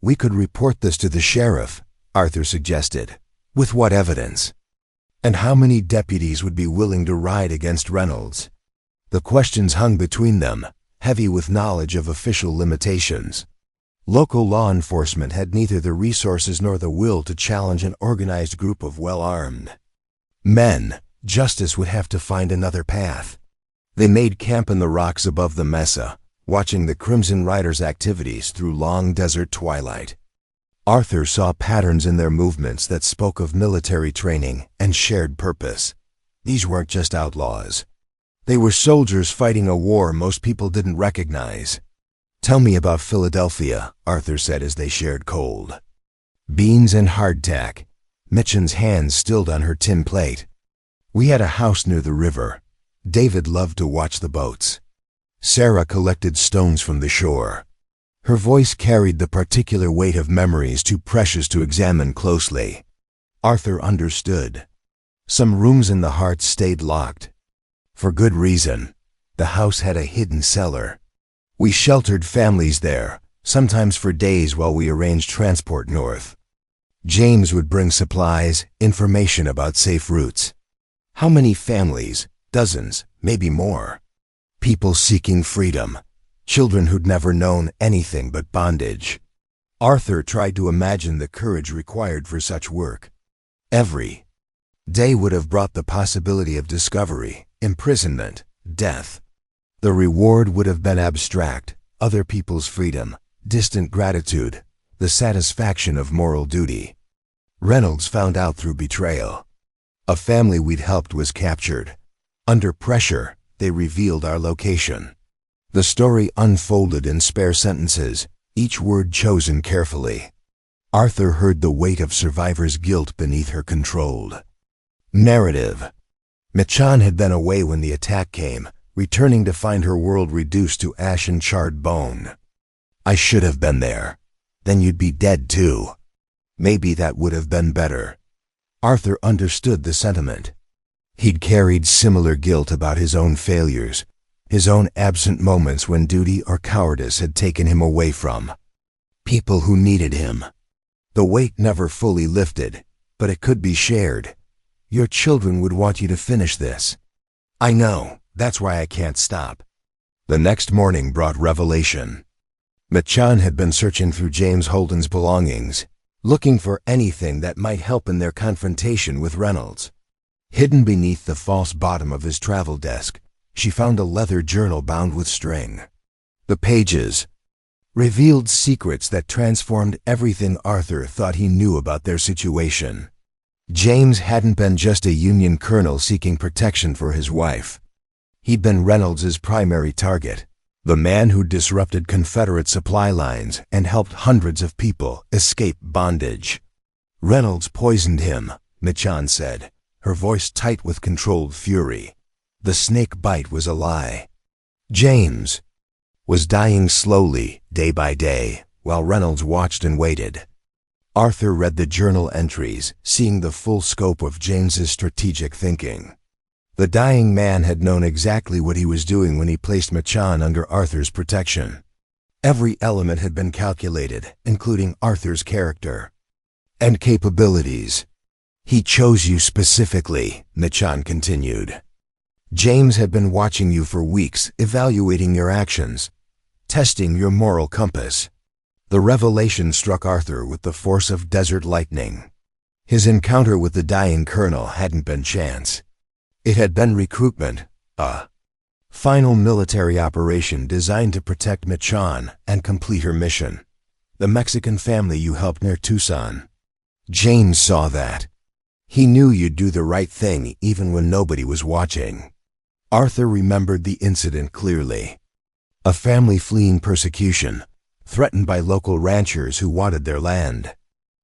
We could report this to the sheriff, Arthur suggested. With what evidence? And how many deputies would be willing to ride against Reynolds? The questions hung between them, heavy with knowledge of official limitations. Local law enforcement had neither the resources nor the will to challenge an organized group of well-armed men. Justice would have to find another path. They made camp in the rocks above the mesa, watching the Crimson Riders' activities through long desert twilight. Arthur saw patterns in their movements that spoke of military training and shared purpose. These weren't just outlaws. They were soldiers fighting a war most people didn't recognize. Tell me about Philadelphia, Arthur said as they shared cold beans and hardtack. Michan's hands stilled on her tin plate. We had a house near the river. David loved to watch the boats. Sarah collected stones from the shore. Her voice carried the particular weight of memories too precious to examine closely. Arthur understood. Some rooms in the heart stayed locked. For good reason. The house had a hidden cellar. We sheltered families there, sometimes for days while we arranged transport north. James would bring supplies, information about safe routes. How many families? Dozens, maybe more. People seeking freedom. Children who'd never known anything but bondage. Arthur tried to imagine the courage required for such work. Every day would have brought the possibility of discovery, imprisonment, death. The reward would have been abstract, other people's freedom, distant gratitude, the satisfaction of moral duty. Reynolds found out through betrayal. A family we'd helped was captured. Under pressure, they revealed our location. The story unfolded in spare sentences, each word chosen carefully. Arthur heard the weight of survivor's guilt beneath her controlled narrative. Michan had been away when the attack came, returning to find her world reduced to ash and charred bone. I should have been there. Then you'd be dead too. Maybe that would have been better. Arthur understood the sentiment. He'd carried similar guilt about his own failures, his own absent moments when duty or cowardice had taken him away from people who needed him. The weight never fully lifted, but it could be shared. Your children would want you to finish this. I know, that's why I can't stop. The next morning brought revelation. Machan had been searching through James Holden's belongings, looking for anything that might help in their confrontation with Reynolds. Hidden beneath the false bottom of his travel desk, she found a leather journal bound with string. The pages revealed secrets that transformed everything Arthur thought he knew about their situation. James hadn't been just a Union colonel seeking protection for his wife. He'd been Reynolds' primary target, the man who disrupted Confederate supply lines and helped hundreds of people escape bondage. Reynolds poisoned him, Machan said, her voice tight with controlled fury. The snake bite was a lie. James was dying slowly, day by day, while Reynolds watched and waited. Arthur read the journal entries, seeing the full scope of James's strategic thinking. The dying man had known exactly what he was doing when he placed Machan under Arthur's protection. Every element had been calculated, including Arthur's character and capabilities. He chose you specifically, Machan continued. James had been watching you for weeks, evaluating your actions, testing your moral compass. The revelation struck Arthur with the force of desert lightning. His encounter with the dying colonel hadn't been chance. It had been recruitment, a final military operation designed to protect Machan and complete her mission, the Mexican family you helped near Tucson. James saw that. He knew you'd do the right thing even when nobody was watching. Arthur remembered the incident clearly. A family fleeing persecution, threatened by local ranchers who wanted their land.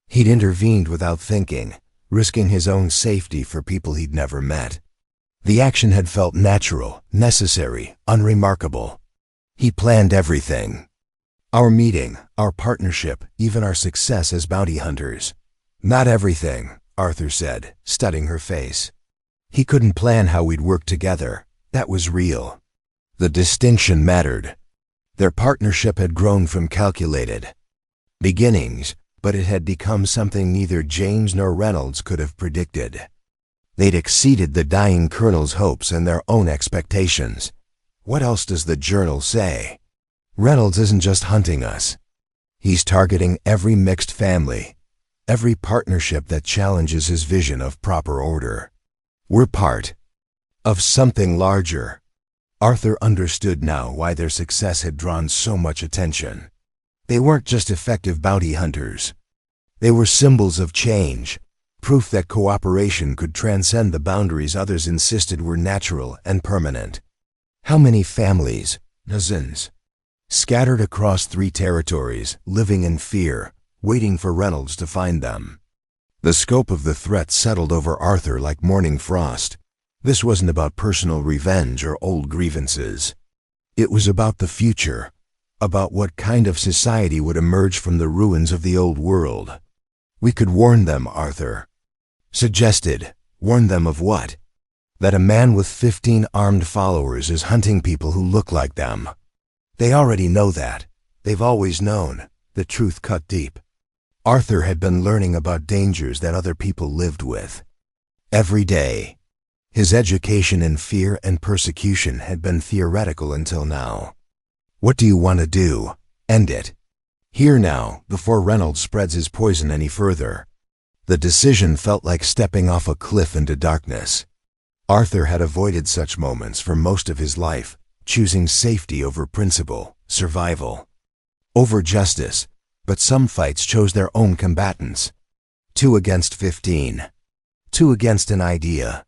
He'd intervened without thinking, risking his own safety for people he'd never met. The action had felt natural, necessary, unremarkable. He planned everything. Our meeting, our partnership, even our success as bounty hunters. Not everything, Arthur said, studying her face. He couldn't plan how we'd work together. That was real. The distinction mattered. Their partnership had grown from calculated beginnings, but it had become something neither James nor Reynolds could have predicted. They'd exceeded the dying colonel's hopes and their own expectations. What else does the journal say? Reynolds isn't just hunting us. He's targeting every mixed family, every partnership that challenges his vision of proper order. We're part of something larger. Arthur understood now why their success had drawn so much attention. They weren't just effective bounty hunters. They were symbols of change, proof that cooperation could transcend the boundaries others insisted were natural and permanent. How many families, dozens, scattered across 3 territories, living in fear, waiting for Reynolds to find them? The scope of the threat settled over Arthur like morning frost. This wasn't about personal revenge or old grievances. It was about the future, about what kind of society would emerge from the ruins of the old world. We could warn them, Arthur suggested. Warn them of what? That a man with 15 armed followers is hunting people who look like them. They already know that. They've always known. The truth cut deep. Arthur had been learning about dangers that other people lived with. Every day. His education in fear and persecution had been theoretical until now. What do you want to do? End it. Here now, before Reynolds spreads his poison any further. The decision felt like stepping off a cliff into darkness. Arthur had avoided such moments for most of his life, choosing safety over principle, survival over justice, but some fights chose their own combatants. 2 against 15. 2 against an idea.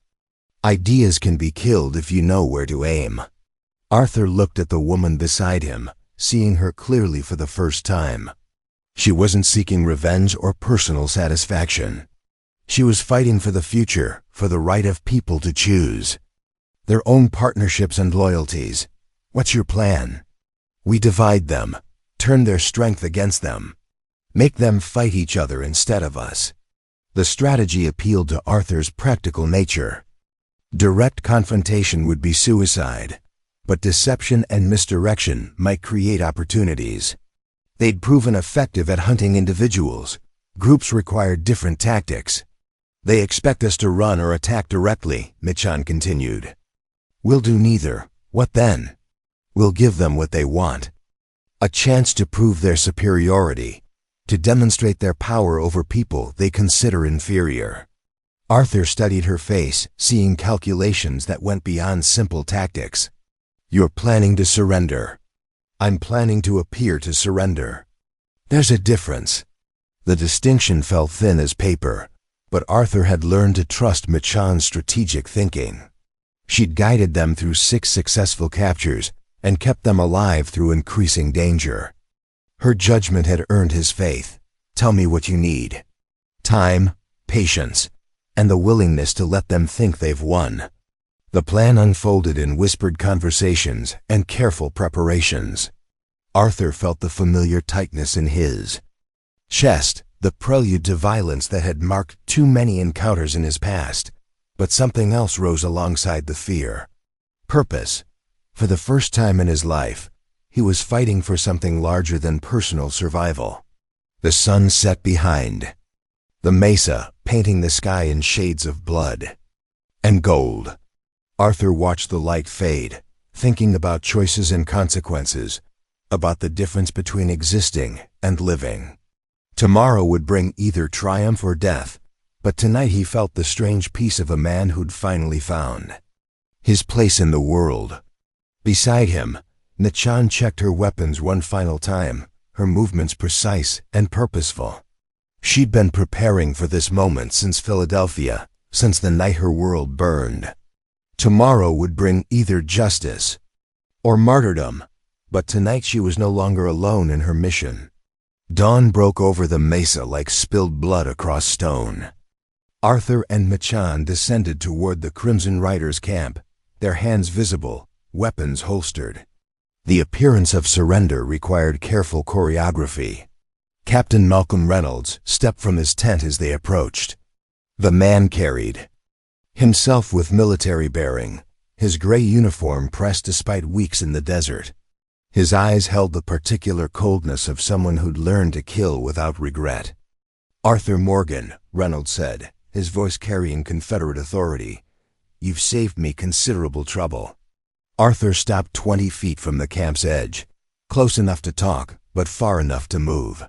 Ideas can be killed if you know where to aim. Arthur looked at the woman beside him, seeing her clearly for the first time. She wasn't seeking revenge or personal satisfaction. She was fighting for the future, for the right of people to choose their own partnerships and loyalties. What's your plan? We divide them. Turn their strength against them. Make them fight each other instead of us. The strategy appealed to Arthur's practical nature. Direct confrontation would be suicide, but deception and misdirection might create opportunities. They'd proven effective at hunting individuals. Groups required different tactics. They expect us to run or attack directly, Michan continued. We'll do neither. What then? We'll give them what they want. A chance to prove their superiority, to demonstrate their power over people they consider inferior. Arthur studied her face, seeing calculations that went beyond simple tactics. You're planning to surrender. I'm planning to appear to surrender. There's a difference. The distinction fell thin as paper, but Arthur had learned to trust Michan's strategic thinking. She'd guided them through 6 successful captures and kept them alive through increasing danger. Her judgment had earned his faith. Tell me what you need. Time, patience, and the willingness to let them think they've won. The plan unfolded in whispered conversations and careful preparations. Arthur felt the familiar tightness in his chest, the prelude to violence that had marked too many encounters in his past. But something else rose alongside the fear. Purpose. For the first time in his life, he was fighting for something larger than personal survival. The sun set behind the mesa, painting the sky in shades of blood and gold. Arthur watched the light fade, thinking about choices and consequences, about the difference between existing and living. Tomorrow would bring either triumph or death, but tonight he felt the strange peace of a man who'd finally found his place in the world. Beside him, Michan checked her weapons one final time, her movements precise and purposeful. She'd been preparing for this moment since Philadelphia, since the night her world burned. Tomorrow would bring either justice or martyrdom, but tonight she was no longer alone in her mission. Dawn broke over the mesa like spilled blood across stone. Arthur and Michan descended toward the Crimson Riders' camp, their hands visible, weapons holstered. The appearance of surrender required careful choreography. Captain Malcolm Reynolds stepped from his tent as they approached. The man carried himself with military bearing, his gray uniform pressed despite weeks in the desert. His eyes held the particular coldness of someone who'd learned to kill without regret. Arthur Morgan, Reynolds said, his voice carrying Confederate authority. You've saved me considerable trouble. Arthur stopped 20 feet from the camp's edge, close enough to talk, but far enough to move.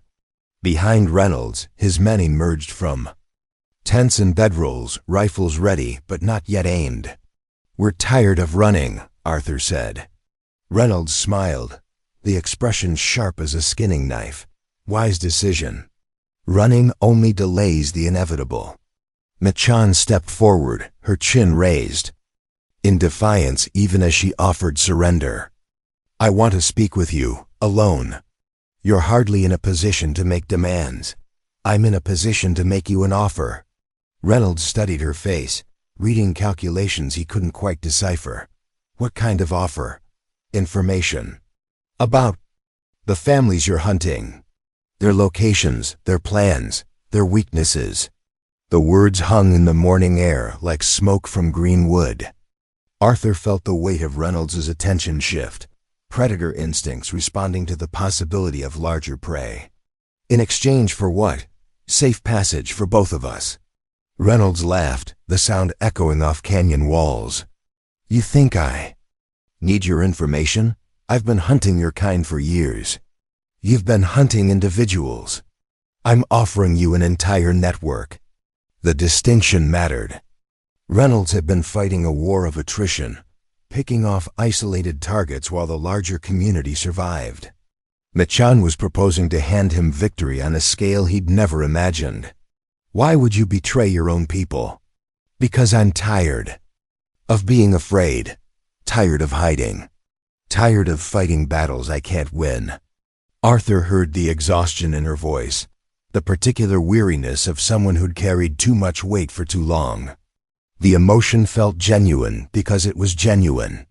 Behind Reynolds, his men emerged from tents and bedrolls, rifles ready but not yet aimed. We're tired of running, Arthur said. Reynolds smiled, the expression sharp as a skinning knife. Wise decision. Running only delays the inevitable. Michan stepped forward, her chin raised, in defiance even as she offered surrender. I want to speak with you, alone. You're hardly in a position to make demands. I'm in a position to make you an offer. Reynolds studied her face, reading calculations he couldn't quite decipher. What kind of offer? Information. About the families you're hunting. Their locations, their plans, their weaknesses. The words hung in the morning air like smoke from green wood. Arthur felt the weight of Reynolds' attention shift, predator instincts responding to the possibility of larger prey. In exchange for what? Safe passage for both of us. Reynolds laughed, the sound echoing off canyon walls. You think I need your information? I've been hunting your kind for years. You've been hunting individuals. I'm offering you an entire network. The distinction mattered. Reynolds had been fighting a war of attrition, picking off isolated targets while the larger community survived. Michan was proposing to hand him victory on a scale he'd never imagined. Why would you betray your own people? Because I'm tired of being afraid, tired of hiding, tired of fighting battles I can't win. Arthur heard the exhaustion in her voice, the particular weariness of someone who'd carried too much weight for too long. The emotion felt genuine because it was genuine.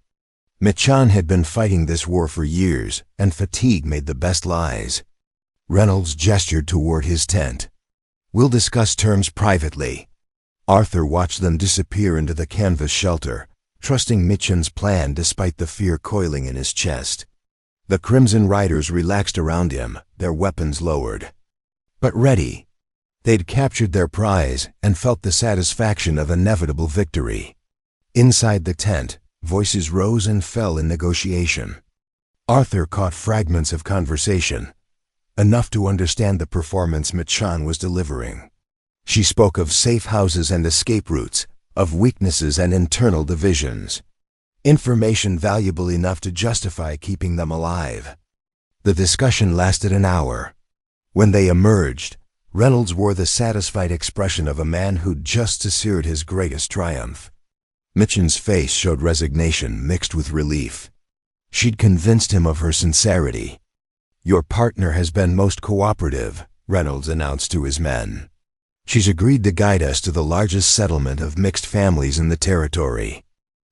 Michan had been fighting this war for years, and fatigue made the best lies. Reynolds gestured toward his tent. "We'll discuss terms privately." Arthur watched them disappear into the canvas shelter, trusting Michan's plan despite the fear coiling in his chest. The Crimson Riders relaxed around him, their weapons lowered. But ready. They'd captured their prize and felt the satisfaction of inevitable victory. Inside the tent, voices rose and fell in negotiation. Arthur caught fragments of conversation, enough to understand the performance Michan was delivering. She spoke of safe houses and escape routes, of weaknesses and internal divisions. Information valuable enough to justify keeping them alive. The discussion lasted an hour. When they emerged, Reynolds wore the satisfied expression of a man who'd just secured his greatest triumph. Michan's face showed resignation mixed with relief. She'd convinced him of her sincerity. "Your partner has been most cooperative," Reynolds announced to his men. "She's agreed to guide us to the largest settlement of mixed families in the territory."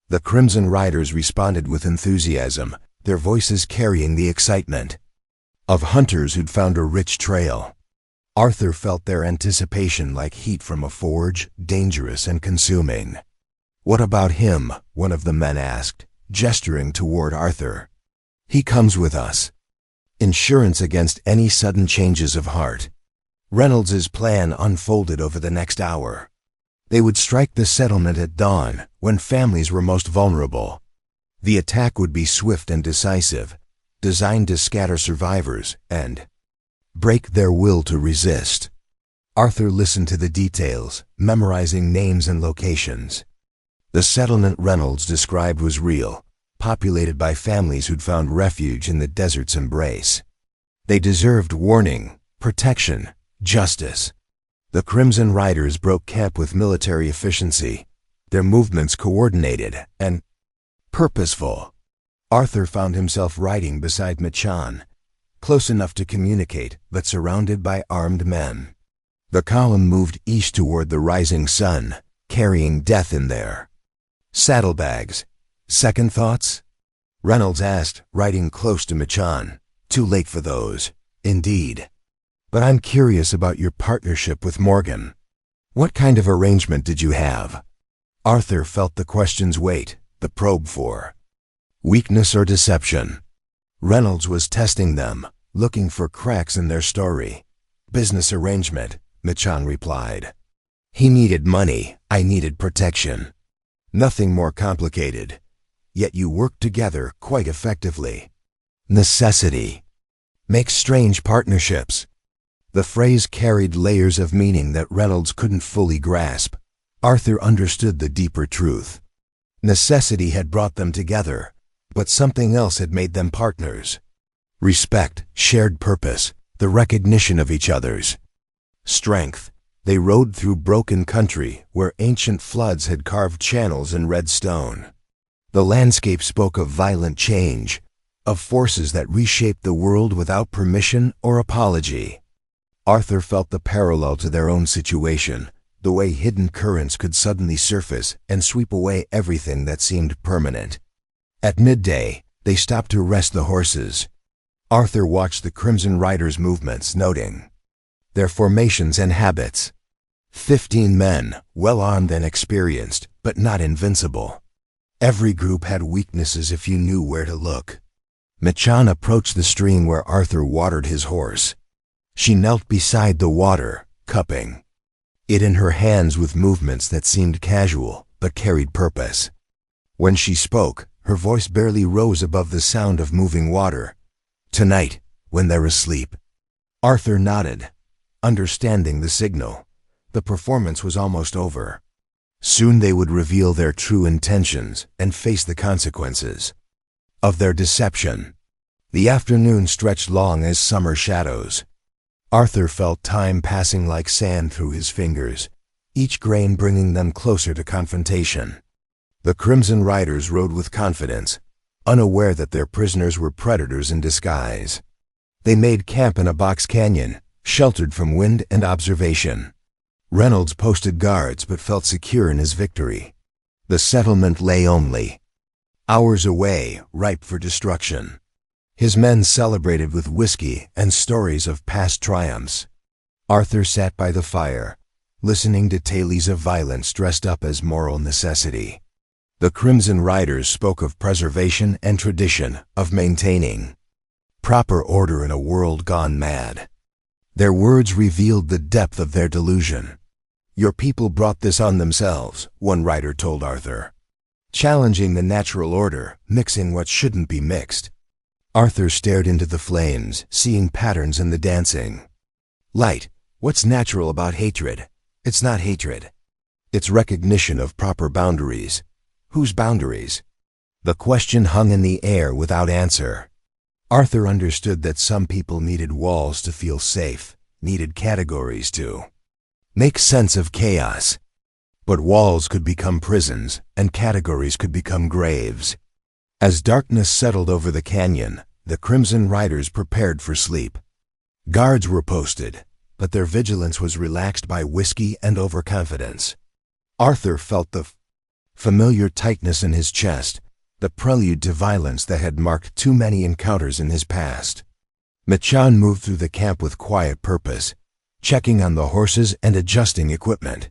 The Crimson Riders responded with enthusiasm, their voices carrying the excitement of hunters who'd found a rich trail. Arthur felt their anticipation like heat from a forge, dangerous and consuming. "What about him?" one of the men asked, gesturing toward Arthur. "He comes with us. Insurance against any sudden changes of heart." Reynolds's plan unfolded over the next hour. They would strike the settlement at dawn, when families were most vulnerable. The attack would be swift and decisive, designed to scatter survivors and break their will to resist. Arthur listened to the details, memorizing names and locations. The settlement Reynolds described was real, populated by families who'd found refuge in the desert's embrace. They deserved warning, protection, justice. The Crimson Riders broke camp with military efficiency, their movements coordinated and purposeful. Arthur found himself riding beside Michan, close enough to communicate, but surrounded by armed men. The column moved east toward the rising sun, carrying death in their saddlebags. "Second thoughts?" Reynolds asked, riding close to Michan. "Too late for those, indeed. But I'm curious about your partnership with Morgan. What kind of arrangement did you have?" Arthur felt the question's weight, the probe for weakness or deception. Reynolds was testing them, looking for cracks in their story. "Business arrangement," Michan replied. "He needed money, I needed protection. Nothing more complicated. Yet you worked together quite effectively. Necessity makes strange partnerships." The phrase carried layers of meaning that Reynolds couldn't fully grasp. Arthur understood the deeper truth. Necessity had brought them together, but something else had made them partners. Respect, shared purpose, the recognition of each other's strength. They rode through broken country where ancient floods had carved channels in red stone. The landscape spoke of violent change, of forces that reshaped the world without permission or apology. Arthur felt the parallel to their own situation, the way hidden currents could suddenly surface and sweep away everything that seemed permanent. At midday, they stopped to rest the horses. Arthur watched the Crimson Riders' movements, noting their formations and habits. 15 men, well armed and experienced, but not invincible. Every group had weaknesses if you knew where to look. Michan approached the stream where Arthur watered his horse. She knelt beside the water, cupping it in her hands with movements that seemed casual but carried purpose. When she spoke, her voice barely rose above the sound of moving water. "Tonight, when they're asleep." Arthur nodded, understanding the signal. The performance was almost over. Soon they would reveal their true intentions and face the consequences of their deception. The afternoon stretched long as summer shadows. Arthur felt time passing like sand through his fingers, each grain bringing them closer to confrontation. The Crimson Riders rode with confidence, unaware that their prisoners were predators in disguise. They made camp in a box canyon, sheltered from wind and observation. Reynolds posted guards but felt secure in his victory. The settlement lay only hours away, ripe for destruction. His men celebrated with whiskey and stories of past triumphs. Arthur sat by the fire, listening to tales of violence dressed up as moral necessity. The Crimson Riders spoke of preservation and tradition, of maintaining proper order in a world gone mad. Their words revealed the depth of their delusion. "Your people brought this on themselves," one rider told Arthur, challenging the natural order, mixing what shouldn't be mixed. Arthur stared into the flames, seeing patterns in the dancing. "Light, what's natural about hatred? It's not hatred. It's recognition of proper boundaries." Whose boundaries? The question hung in the air without answer. Arthur understood that some people needed walls to feel safe, needed categories to make sense of chaos. But walls could become prisons, and categories could become graves. As darkness settled over the canyon, the Crimson Riders prepared for sleep. Guards were posted, but their vigilance was relaxed by whiskey and overconfidence. Arthur felt the familiar tightness in his chest, the prelude to violence that had marked too many encounters in his past. Michan moved through the camp with quiet purpose, checking on the horses and adjusting equipment.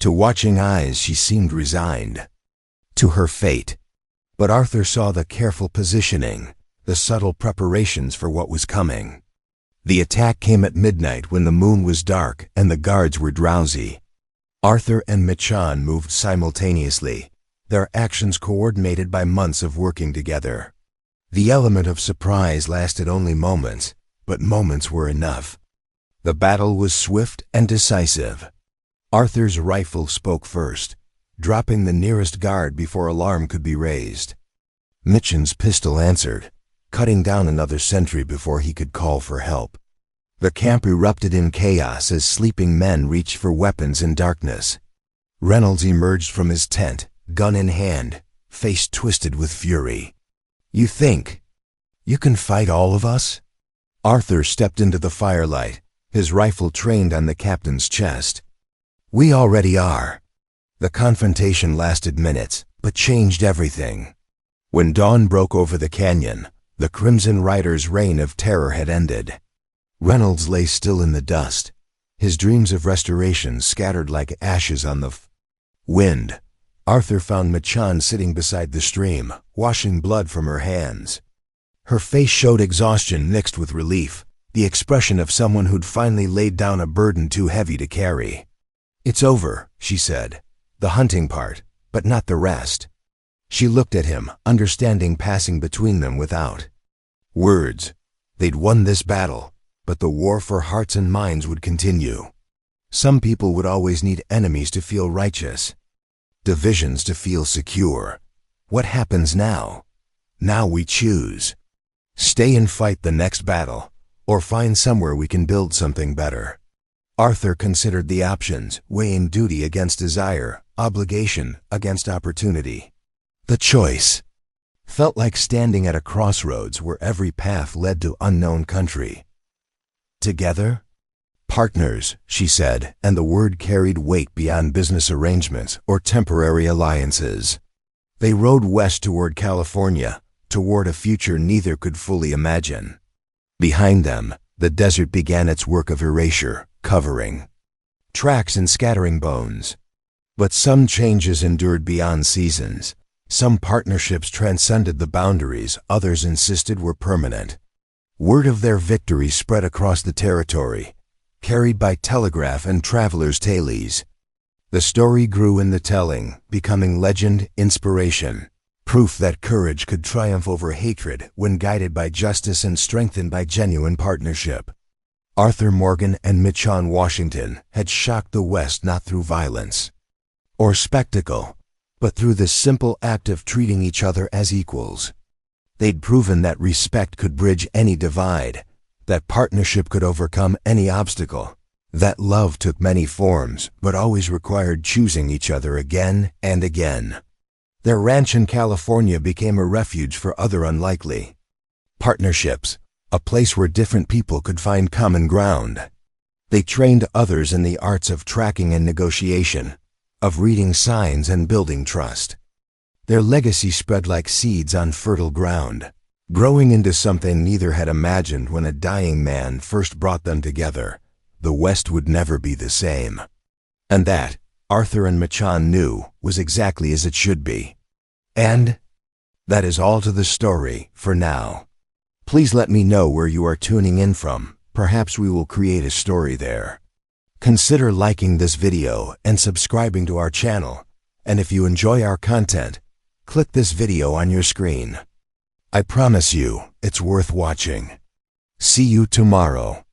To watching eyes, she seemed resigned to her fate. But Arthur saw the careful positioning, the subtle preparations for what was coming. The attack came at midnight when the moon was dark and the guards were drowsy. Arthur and Michan moved simultaneously, their actions coordinated by months of working together. The element of surprise lasted only moments, but moments were enough. The battle was swift and decisive. Arthur's rifle spoke first, dropping the nearest guard before alarm could be raised. Michan's pistol answered, cutting down another sentry before he could call for help. The camp erupted in chaos as sleeping men reached for weapons in darkness. Reynolds emerged from his tent, gun in hand, face twisted with fury. "You think you can fight all of us?" Arthur stepped into the firelight, his rifle trained on the captain's chest. "We already are." The confrontation lasted minutes, but changed everything. When dawn broke over the canyon, the Crimson Riders' reign of terror had ended. Reynolds lay still in the dust, his dreams of restoration scattered like ashes on the wind. Arthur found Michan sitting beside the stream, washing blood from her hands. Her face showed exhaustion mixed with relief, the expression of someone who'd finally laid down a burden too heavy to carry. "It's over," she said. "The hunting part, but not the rest." She looked at him, understanding passing between them without words. They'd won this battle, but the war for hearts and minds would continue. Some people would always need enemies to feel righteous, divisions to feel secure. What happens now? Now we choose. Stay and fight the next battle, or find somewhere we can build something better. Arthur considered the options, weighing duty against desire, obligation against opportunity. The choice felt like standing at a crossroads where every path led to unknown country. Together? Partners, she said, and the word carried weight beyond business arrangements or temporary alliances. They rode west toward California, toward a future neither could fully imagine. Behind them, the desert began its work of erasure, covering tracks and scattering bones. But some changes endured beyond seasons. Some partnerships transcended the boundaries others insisted were permanent. Word of their victory spread across the territory, carried by telegraph and travelers' tales. The story grew in the telling, becoming legend, inspiration, proof that courage could triumph over hatred when guided by justice and strengthened by genuine partnership. Arthur Morgan and Michan Washington had shocked the West not through violence or spectacle, but through the simple act of treating each other as equals. They'd proven that respect could bridge any divide, that partnership could overcome any obstacle, that love took many forms but always required choosing each other again and again. Their ranch in California became a refuge for other unlikely partnerships, a place where different people could find common ground. They trained others in the arts of tracking and negotiation, of reading signs and building trust. Their legacy spread like seeds on fertile ground, growing into something neither had imagined when a dying man first brought them together. The West would never be the same. And that, Arthur and Machan knew, was exactly as it should be. And that is all to the story, for now. Please let me know where you are tuning in from. Perhaps we will create a story there. Consider liking this video and subscribing to our channel. And if you enjoy our content, click this video on your screen. I promise you, it's worth watching. See you tomorrow.